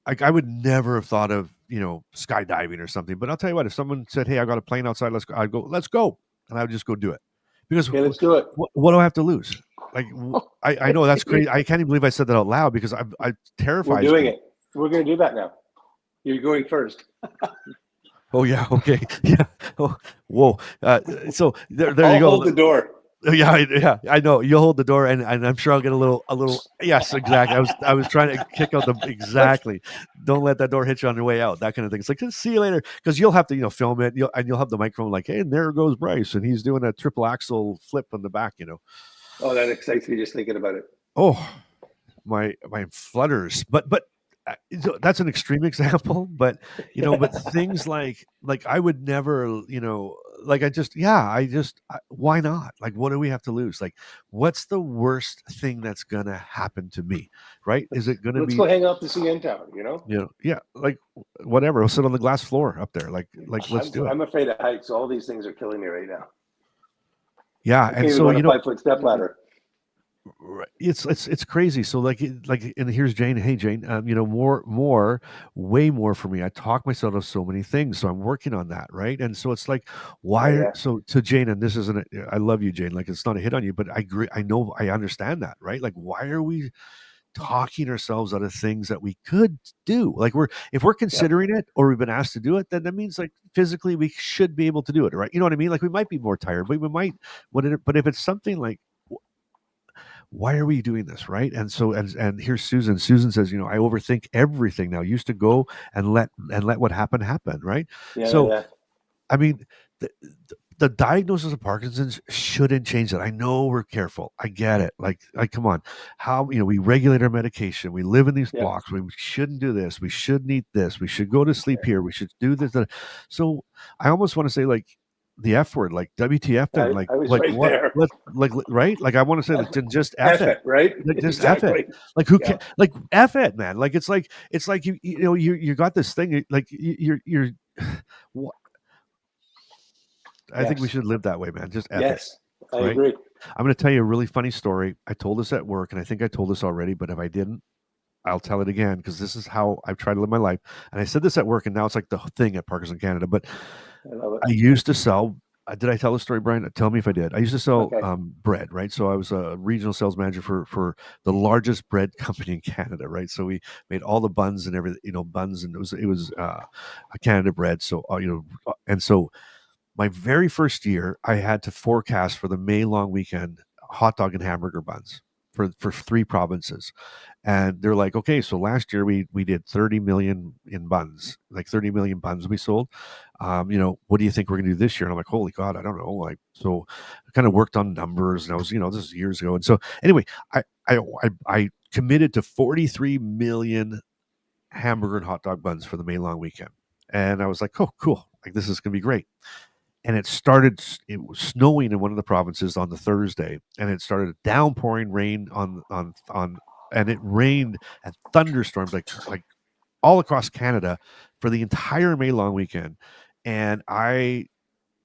like I would never have thought of, skydiving or something. But I'll tell you what, if someone said, "Hey, I got a plane outside, I'd go, let's go," and I would just go do it, because let's do it. What do I have to lose? Like, I know that's crazy. I can't even believe I said that out loud, because I terrified. We're doing it. We're going to do that now. You're going first. Oh yeah. Okay. Yeah. Oh, whoa. So there you go. Hold the door. Yeah, I know. You'll hold the door, and I'm sure I'll get a little. Yes, exactly. I was trying to kick out the exactly. Don't let that door hit you on your way out. That kind of thing. It's like, see you later, because you'll have to film it. You'll have the microphone like, hey, and there goes Bryce, and he's doing a triple axle flip on the back. Oh, that excites me just thinking about it. Oh, my flutters, but so that's an extreme example, but but things like I would never, like why not? Like, what do we have to lose? Like, what's the worst thing that's gonna happen to me, right? Is it gonna Let's be go hang out to CN Town, yeah, like whatever, we'll sit on the glass floor up there, like let's do it. I'm afraid of heights. All these things are killing me right now. Yeah, I can't and even so go on a 5-foot step ladder. Right. It's crazy. So like, and here's Jane. Hey Jane, way more for me. I talk myself out of so many things, so I'm working on that, right? And so it's like, so to Jane, and this isn't. I love you, Jane. Like, it's not a hit on you, but I agree. I know, I understand that, right? Like, why are we talking ourselves out of things that we could do? Like, if we're considering it, or we've been asked to do it, then that means like physically we should be able to do it, right? You know what I mean? Like, we might be more tired, but we might. But if it's something like, why are we doing this, right? And so, and here's Susan. Susan says, I overthink everything now. Used to go and let what happened happen, right? I mean, the diagnosis of Parkinson's shouldn't change that. I know we're careful. I get it. Like come on. How, we regulate our medication. We live in these blocks. We shouldn't do this. We shouldn't eat this. We should go to sleep here. We should do this. So I almost want to say, like, the F word, like WTF then, I was right what, there. right? Like, I want to say, like, just F it, right? Like, just exactly. F it. Like, who can, like, F it, man. Like, it's like you got this thing, like, you're what? I think we should live that way, man. Just F it. I agree. I'm going to tell you a really funny story. I told this at work, and I think I told this already, but if I didn't, I'll tell it again, because this is how I've tried to live my life. And I said this at work, and now it's like the thing at Parkinson Canada. But I used to sell. Did I tell the story, Brian? Tell me if I did. I used to sell bread, right? So I was a regional sales manager for the largest bread company in Canada, right? So we made all the buns and everything, buns, and it was a Canada bread. So and so my very first year, I had to forecast for the May long weekend hot dog and hamburger buns for 3 provinces. And they're like, okay, so last year we did 30 million in buns, like 30 million buns we sold. What do you think we're gonna do this year? And I'm like, holy God, I don't know. Like, so I kind of worked on numbers, and I was, this is years ago. And so anyway, I committed to 43 million hamburger and hot dog buns for the May long weekend. And I was like, oh, cool. Like, this is gonna be great. And it was snowing in one of the provinces on the Thursday, and it started downpouring rain on, and it rained and thunderstorms like all across Canada for the entire May long weekend. And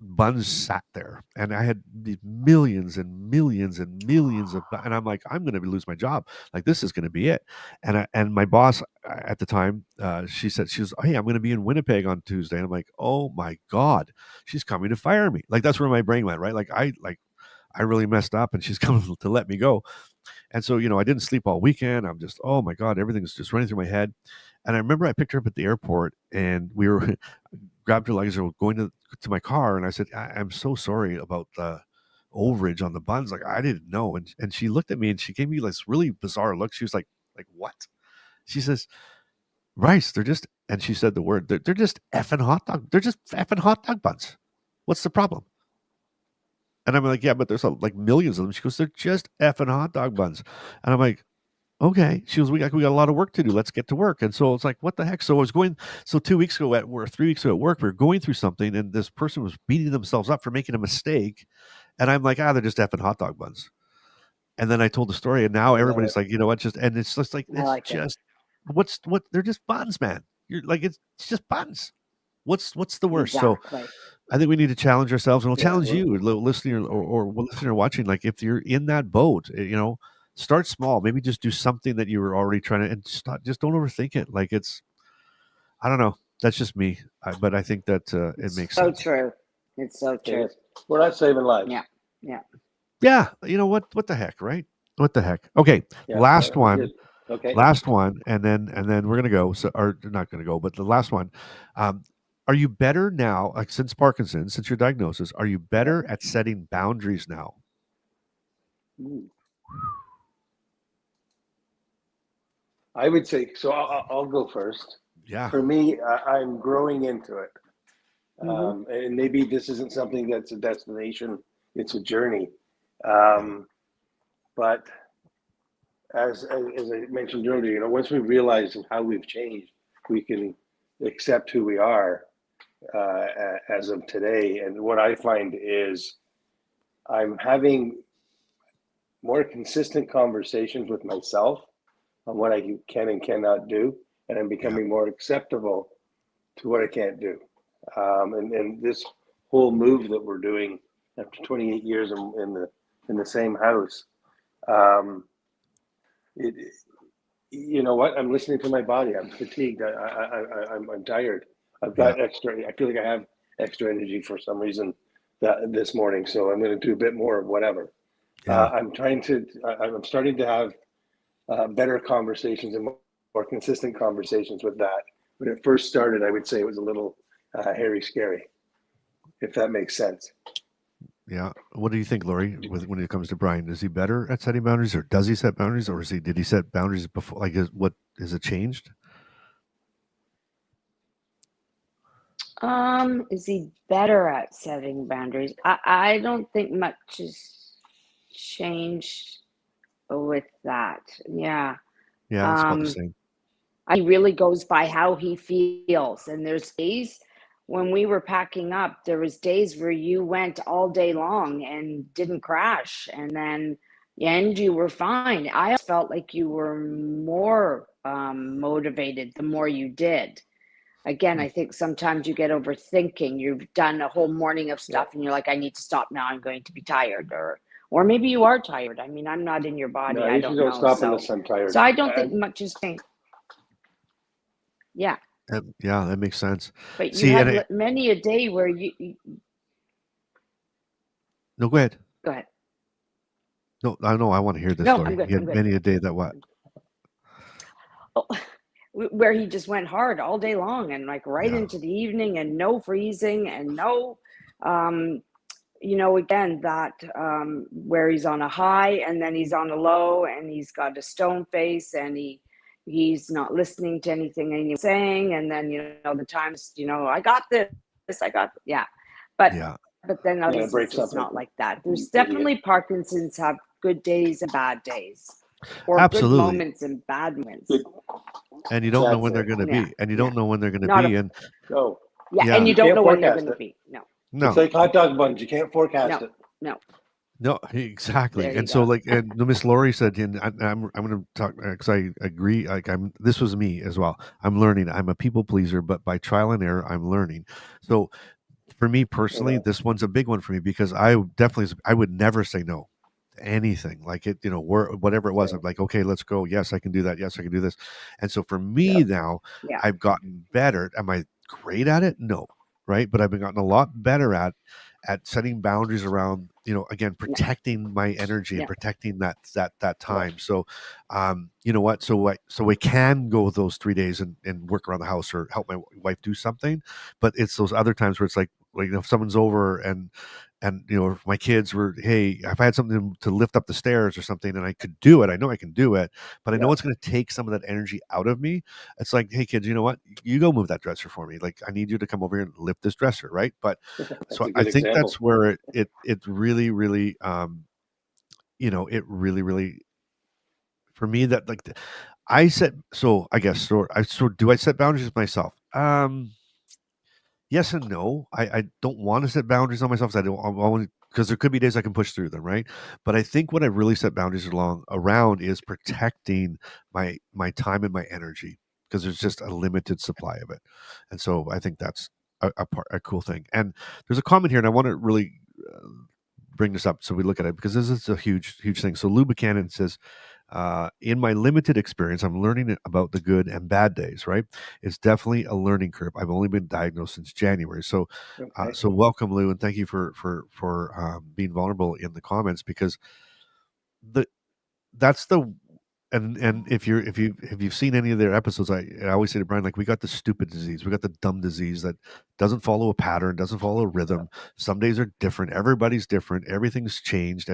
buns sat there, and I had these millions and millions and millions of, and I'm like, I'm going to lose my job. Like, this is going to be it. And my boss at the time, she said, hey, I'm going to be in Winnipeg on Tuesday. And I'm like, oh my God, she's coming to fire me. Like, that's where my brain went, right? I really messed up, and she's coming to let me go. And so, I didn't sleep all weekend. I'm just, oh my God, everything's just running through my head. And I remember I picked her up at the airport, and we were grabbed her luggage and were going to my car. And I said, I'm so sorry about the overage on the buns. Like, I didn't know. And she looked at me, and she gave me this really bizarre look. She was like, what? She says, Bryce, and she said the word, they're just effing hot dog. They're just effing hot dog buns. What's the problem? And I'm like, yeah, but there's like millions of them. She goes, they're just effing hot dog buns. And I'm like, okay. She goes, we got a lot of work to do. Let's get to work. And so it's like, what the heck? So 2 weeks ago at work, 3 weeks ago at work, we were going through something, and this person was beating themselves up for making a mistake. And I'm like, they're just effing hot dog buns. And then I told the story, and now everybody's like, you know what? And it's just like, they're just buns, man. You're like, it's just buns. What's the worst? Exactly. So I think we need to challenge ourselves, and we'll challenge you, listener or listener watching. Like, if you're in that boat, start small. Maybe just do something that you were already trying to, and just don't overthink it. Like, I don't know. That's just me, but I think that it makes so sense. True. It's so true. We're not saving lives. Yeah. You know what? What the heck, right? What the heck? Okay, last one. Okay. Last one, and then we're gonna go. So, or not gonna go, but the last one. Are you better now, like, since Parkinson's, since your diagnosis? Are you better at setting boundaries now? I would say so. I'll go first. Yeah. For me, I'm growing into it, Mm-hmm. and maybe this isn't something that's a destination; it's a journey. But as I mentioned earlier, once we realize how we've changed, we can accept who we are as of today. And what I find is I'm having more consistent conversations with myself on what I can and cannot do, and I'm becoming more acceptable to what I can't do. And this whole move that we're doing after 28 years in the same house, it you know what? I'm listening to my body. I'm fatigued. I'm tired. I've got extra. I feel like I have extra energy for some reason this morning. So I'm going to do a bit more of whatever. I'm starting to have better conversations and more consistent conversations with that. When it first started, I would say it was a little hairy, scary, if that makes sense. Yeah. What do you think, Lori, when it comes to Brian? Is he better at setting boundaries, or does he set boundaries, or did he set boundaries before? Like, what is it changed? Is he better at setting boundaries? I don't think much has changed with that. Yeah. Yeah, it's about the same. He really goes by how he feels. And there's days when we were packing up, there was days where you went all day long and didn't crash. And then you were fine. I felt like you were more motivated the more you did. Again, I think sometimes you get overthinking. You've done a whole morning of stuff and you're like, I need to stop now. I'm going to be tired. Or maybe you are tired. I mean, I'm not in your body. No, I I usually don't don't know. stop unless I'm tired. So I don't think much has changed. Yeah. Yeah, that makes sense. But you See, had many a day where you no, go ahead. go ahead. No, I know. I want to hear this, No, Lori. I'm good. He had many a day that what? Oh, where he just went hard all day long and like right into the evening and no freezing and no, again, that where he's on a high and then he's on a low and he's got a stone face and he's not listening to anything anyone's saying. And then, the times, I got this, yeah. But then others, it's not like that. There's definitely Parkinson's have good days and bad days. Or Absolutely. good moments and bad moments. And you don't know when they're going to be. And you don't know when they're going to be. And and you don't know when they're going to be. No. It's like hot dog buns. You can't forecast it. No, exactly. And so, and Miss Lori said, and I'm going to talk because I agree. Like this was me as well. I'm learning. I'm a people pleaser, but by trial and error, I'm learning. So, for me personally, this one's a big one for me because I would never say no to anything. Like it, whatever it was, I'm like, okay, let's go. Yes, I can do that. Yes, I can do this. And so for me now, I've gotten better. Am I great at it? No. Right. But I've been gotten a lot better at setting boundaries around, again, protecting my energy and protecting that time. So, you know what? So I can go those 3 days and work around the house or help my wife do something. But it's those other times where it's like if someone's over and if my kids were, hey, if I had something to lift up the stairs or something and I could do it, I know I can do it, but I know it's going to take some of that energy out of me. It's like, hey kids, you know what? You go move that dresser for me. Like I need you to come over here and lift this dresser. Right. But so I think that's where it really, really, it really, really, for me that like I set, so I guess, so do I set boundaries with myself? Yes and no. I don't want to set boundaries on myself. Because there could be days I can push through them, right? But I think what I really set boundaries around is protecting my time and my energy because there's just a limited supply of it, and so I think that's a cool thing. And there's a comment here, and I want to really bring this up so we look at it because this is a huge thing. So Lou Buchanan says, in my limited experience, I'm learning about the good and bad days, right? It's definitely a learning curve. I've only been diagnosed since January. So, so welcome, Lou, and thank you for being vulnerable in the comments because that's the and if you've seen any of their episodes, I always say to Brian, like, we got the stupid disease, we got the dumb disease that doesn't follow a pattern, doesn't follow a rhythm. Some days are different. Everybody's different. Everything's changed.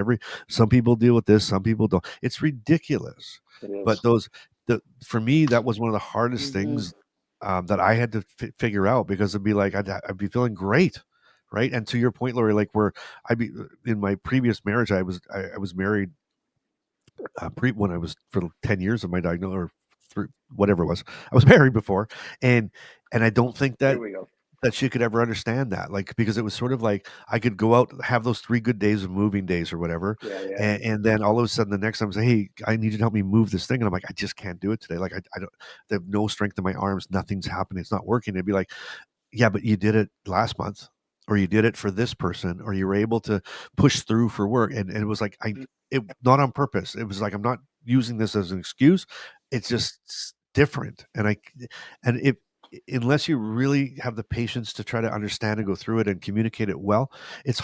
Some people deal with this, some people don't. It's ridiculous. It is. But for me, that was one of the hardest things that I had to figure out, because it'd be like I'd be feeling great, right? And to your point, Lori, like where in my previous marriage, I was married when I was for 10 years of my diagnosis, or whatever it was. I was married before, and I don't think that Here we go. that she could ever understand that, like, because it was sort of like I could go out, have those 3 good days of moving days or whatever, Yeah. and then all of a sudden the next time I say, hey, I need you to help me move this thing, and I'm like, I just can't do it today. Like I don't, I have no strength in my arms, nothing's happening, it's not working. It'd be like, yeah, but you did it last month, or you did it for this person, or you were able to push through for work. And it was like, it not on purpose. It was like, I'm not using this as an excuse. It's just different. And if, unless you really have the patience to try to understand and go through it and communicate it well, it's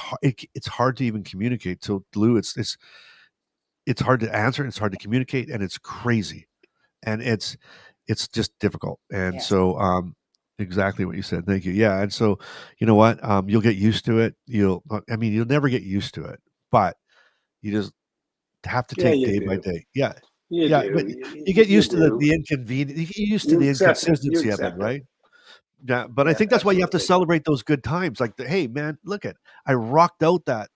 hard to even communicate. So Lou, it's hard to answer, it's hard to communicate, and it's crazy. And it's just difficult. And Yes. so, exactly what you said. Thank you. Yeah. And so, you know what? You'll get used to it. You'll never get used to it, but you just have to take you day by do. day. Yeah. You Yeah. do. But you get used to do. the inconvenience. You get used to You the accept it. You inconsistency of it, accept it. right? Yeah, but I Yeah, think that's why you have to absolutely. celebrate those good times. Like, hey, man, look at, I rocked out that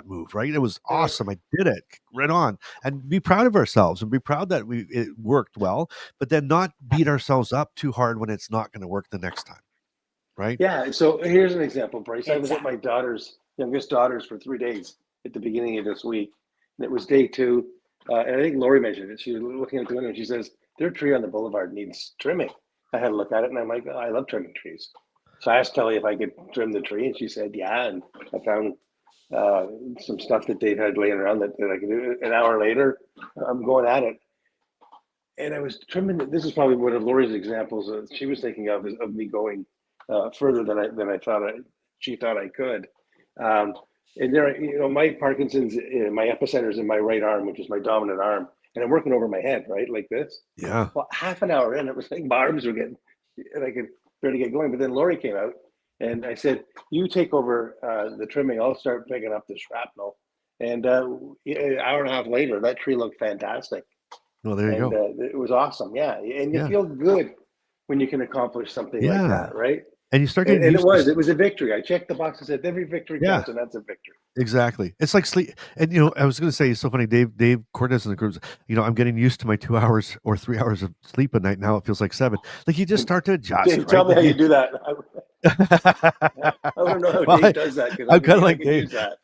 move, right? It was awesome. I did it right on, and be proud of ourselves and be proud that it worked well. But then not beat ourselves up too hard when it's not going to work the next time, right? Yeah. So here's an example, Bryce. I was at my youngest daughter's for 3 days at the beginning of this week, and it was day 2. And I think Lori mentioned it. She was looking at the window and she says, "Their tree on the boulevard needs trimming." I had a look at it and I'm like, oh, I love trimming trees. So I asked Kelly if I could trim the tree, and she said, yeah. And I found some stuff that Dave had laying around that I could do. An hour later, I'm going at it. And I was trimming. This is probably one of Lori's examples that she was thinking of me going further than I thought she thought I could. And there, my Parkinson's, my epicenter's in my right arm, which is my dominant arm, and I'm working over my head, right, like this. Yeah. Well, half an hour in, it was like my arms were getting, and I could barely get going. But then Lori came out, and I said, "You take over the trimming. I'll start picking up the shrapnel." And an hour and a half later, that tree looked fantastic. Well, there you go. It was awesome. Yeah, and you Yeah. feel good when you can accomplish something like Yeah. that, right? And you start And getting used to it was a victory. I checked the box and said every victory Yeah. counts, and that's a victory. Exactly. It's like sleep. And, I was going to say, it's so funny. Dave Cortez in the groups, I'm getting used to my 2 hours or 3 hours of sleep a night. Now it feels like 7. Like, you just start to adjust. Dave, tell me how you do that. I don't know how Well, Dave does that. I'm kind of like I Dave. use that.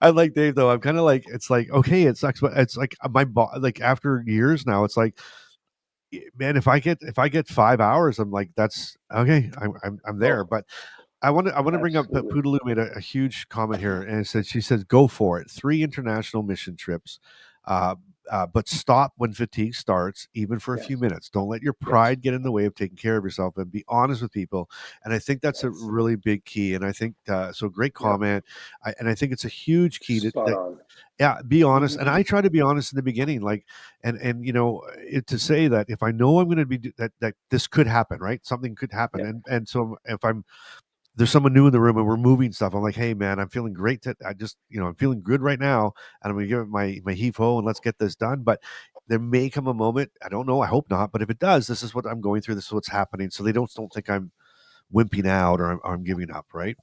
I like Dave though. I'm kind of like, it's like, okay, it sucks, but it's like like after years now, it's like, man, if I get 5 hours, I'm like, that's okay. I'm there. Oh. But I want to bring up that Absolutely. Poodaloo made a huge comment here, and she says, "Go for it. 3 international mission trips, but stop when fatigue starts, even for a few Yes. minutes. Don't let your pride get in the way of taking care of yourself, and be honest with people." And I think that's a Yes. really big key. And I think so. Great comment. And I think it's a huge key Spot on. yeah, be honest. And I try to be honest in the beginning, like, and to say that if I know I'm going to be that this could happen, right? Something could happen, Yeah. and so if there's someone new in the room and we're moving stuff, I'm like, hey man, I'm feeling great. I'm feeling good right now, and I'm gonna give it my heave ho and let's get this done. But there may come a moment, I don't know, I hope not, but if it does, this is what I'm going through, this is what's happening, so they don't think I'm wimping out or I'm giving up, right?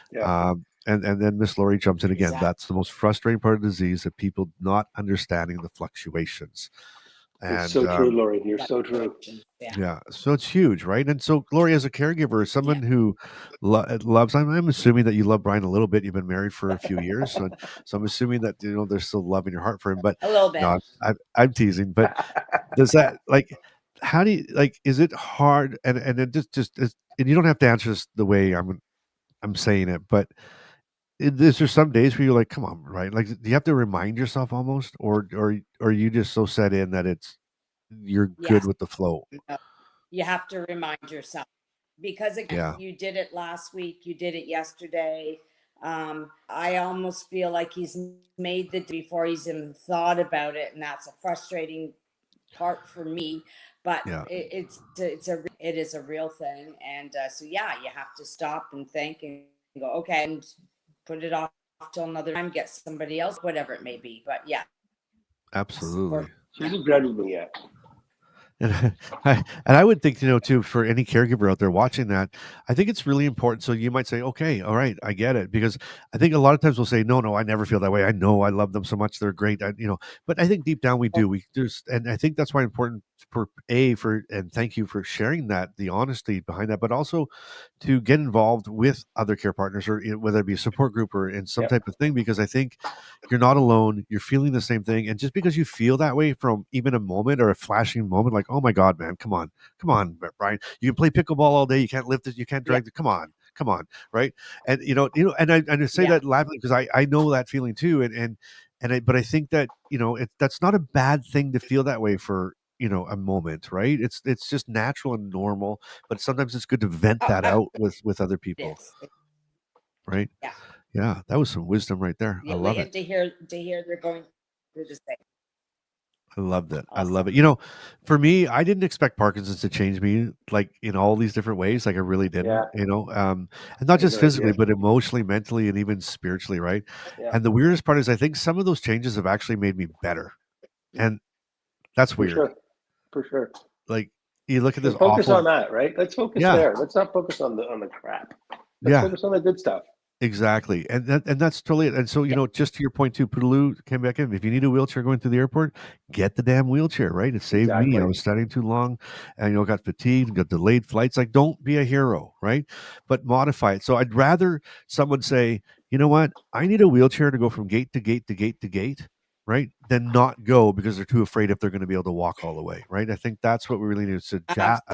Yeah. And then Miss Lori jumps in again. Exactly. That's the most frustrating part of the disease, that people not understanding the fluctuations. And It's so true, Lori. You're so true. yeah, so it's huge, right? And so, Gloria, as a caregiver, someone who loves, I'm assuming that you love Brian a little bit. You've been married for a few years, so I'm assuming that there's still love in your heart for him. But A little bit. no, I'm teasing. But does that, like, how do you, like? Is it hard? And it and you don't have to answer this the way I'm saying it, but is there some days where you're like, come on, right? Like, do you have to remind yourself almost, or are you just so set in that you're good Yes. with the flow? You have to remind yourself, because again, you did it last week, you did it yesterday. I almost feel like he's made the before he's even thought about it, and that's a frustrating part for me, but Yeah. it is a real thing. And so, yeah, you have to stop and think and go, okay, and put it off till another time, get somebody else, whatever it may be. But yeah, Absolutely. She hasn't grounded me yet. And I would think, too, for any caregiver out there watching that, I think it's really important. So you might say, okay, all right, I get it. Because I think a lot of times we'll say, no, I never feel that way. I know I love them so much. They're great. But I think deep down we do. And I think that's why important and thank you for sharing that, the honesty behind that, but also to get involved with other care partners, or whether it be a support group or in some type of thing, because I think you're not alone. You're feeling the same thing. And just because you feel that way from even a moment or a flashing moment, like, oh my God, man, come on, Brian, you can play pickleball all day. You can't lift it. You can't drag it. Come on. Right. And, and I say that laughing because I know that feeling too. But I think that, that's not a bad thing to feel that way for, a moment, right? It's just natural and normal, but sometimes it's good to vent that out with other people. Right. Yeah. Yeah. That was some wisdom right there. I love it. To hear they're going through the same. I loved it. Awesome. I love it. For me, I didn't expect Parkinson's to change me like in all these different ways. Like I really didn't, and not just physically, but emotionally, mentally, and even spiritually. Right. Yeah. And the weirdest part is I think some of those changes have actually made me better. And that's weird. For sure. Like you look at this focus awful... on that, right? Let's focus there. Let's not focus on the crap. Let's focus on the good stuff. Exactly. And that's totally it. And so, just to your point too, Pudaloo came back in. If you need a wheelchair going through the airport, get the damn wheelchair, right? It saved me. I was standing too long and, got fatigued, got delayed flights. Like, don't be a hero, right? But modify it. So I'd rather someone say, you know what? I need a wheelchair to go from gate to gate to gate to gate, right? Than not go because they're too afraid if they're going to be able to walk all the way, right? I think that's what we really need to adapt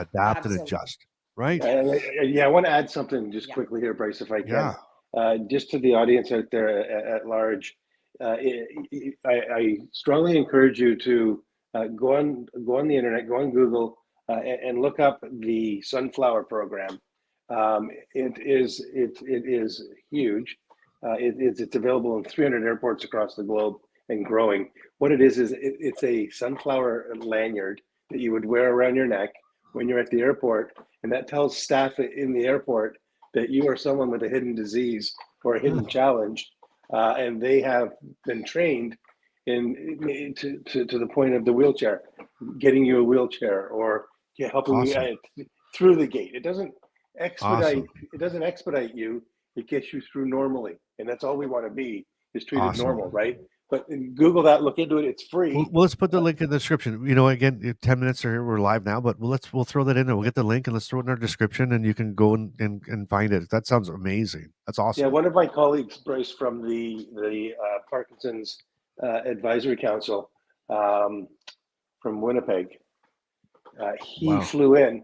and adjust, right? I want to add something just quickly here, Bryce, if I can. Yeah. Just to the audience out there at large, I strongly encourage you to go on the internet, go on Google, and look up the Sunflower program. It is huge. It's available in 300 airports across the globe and growing. What it is it's a sunflower lanyard that you would wear around your neck when you're at the airport, and that tells staff in the airport that you are someone with a hidden disease or a hidden challenge, and they have been trained to the point of the wheelchair, getting you a wheelchair or helping you through the gate. It doesn't expedite. It doesn't expedite you. It gets you through normally, and that's all we want to be, is treated normal, right? But Google that, look into it. It's free. Well, let's put the link in the description. Again, 10 minutes are here. We're live now, but we'll throw that in there. We'll get the link and let's throw it in our description, and you can go and find it. That sounds amazing. That's awesome. Yeah, one of my colleagues, Bryce, from the Parkinson's Advisory Council from Winnipeg, he flew in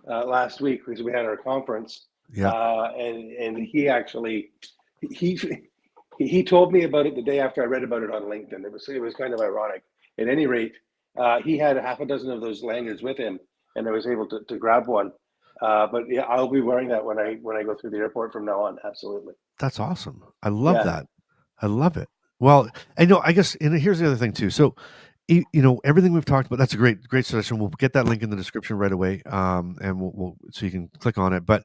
last week because we had our conference. Yeah. And he actually he told me about it the day after I read about it on LinkedIn. It was kind of ironic. At any rate, he had a half a dozen of those lanyards with him, and I was able to grab one. But yeah, I'll be wearing that when I go through the airport from now on. Absolutely. That's awesome. I love that. I love it. Well, I guess, and here's the other thing too. So, everything we've talked about, that's a great suggestion. We'll get that link in the description right away. And we'll so you can click on it. But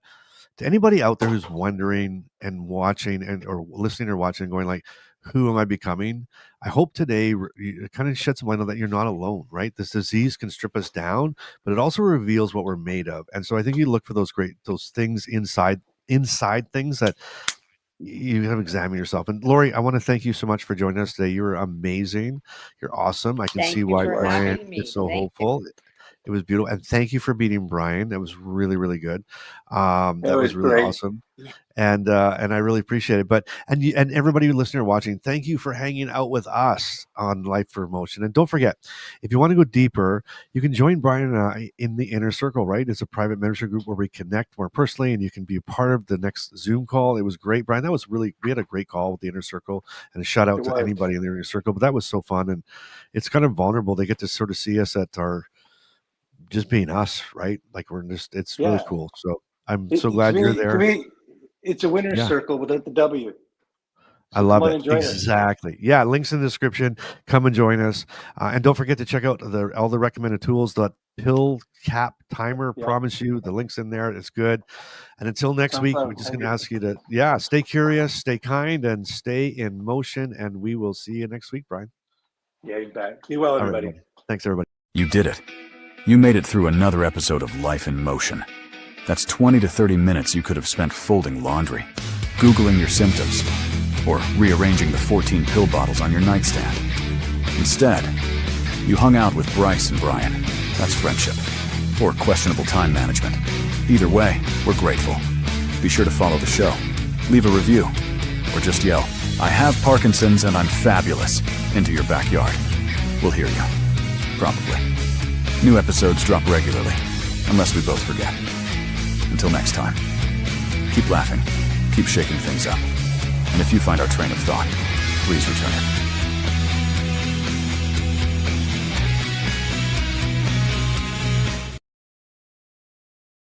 to anybody out there who's wondering and watching or listening or watching and going like, who am I becoming? I hope today it kind of sheds some light on that you're not alone, right? This disease can strip us down, but it also reveals what we're made of. And so I think you look for those things inside things that you have to examine yourself. And Lori, I want to thank you so much for joining us today. You were amazing. You're awesome. I can see why Brian is so hopeful. It was beautiful. And thank you for beating Brian. That was really, really good. That was really awesome. And I really appreciate it. But and everybody listening or watching, thank you for hanging out with us on Life for Motion. And don't forget, if you want to go deeper, you can join Brian and I in the Inner Circle, right? It's a private membership group where we connect more personally, and you can be a part of the next Zoom call. It was great, Brian. We had a great call with the Inner Circle, and a shout out to anybody in the Inner Circle. But that was so fun, and it's kind of vulnerable. They get to sort of see us at our just being us, right? Like it's really cool. So I'm so glad you're there. To me, it's a winner's circle without the W. I love come on it. and join us. Exactly. Yeah. Links in the description. Come and join us. And don't forget to check out all the recommended tools. The pill cap timer, Yeah. promise you. The link's in there. It's good. And until next Sounds week, fun. we're just Thank going to ask you to, stay curious, stay kind, and stay in motion. And we will see you next week, Brian. Yeah, you bet. Be well, All right, everybody. buddy. Thanks, everybody. You did it. You made it through another episode of Life in Motion. That's 20 to 30 minutes you could have spent folding laundry, Googling your symptoms, or rearranging the 14 pill bottles on your nightstand. Instead, you hung out with Bryce and Brian. That's friendship. Or questionable time management. Either way, we're grateful. Be sure to follow the show, leave a review, or just yell, "I have Parkinson's and I'm fabulous," into your backyard. We'll hear you. Probably. New episodes drop regularly, unless we both forget. Until next time, keep laughing, keep shaking things up. And if you find our train of thought, please return it.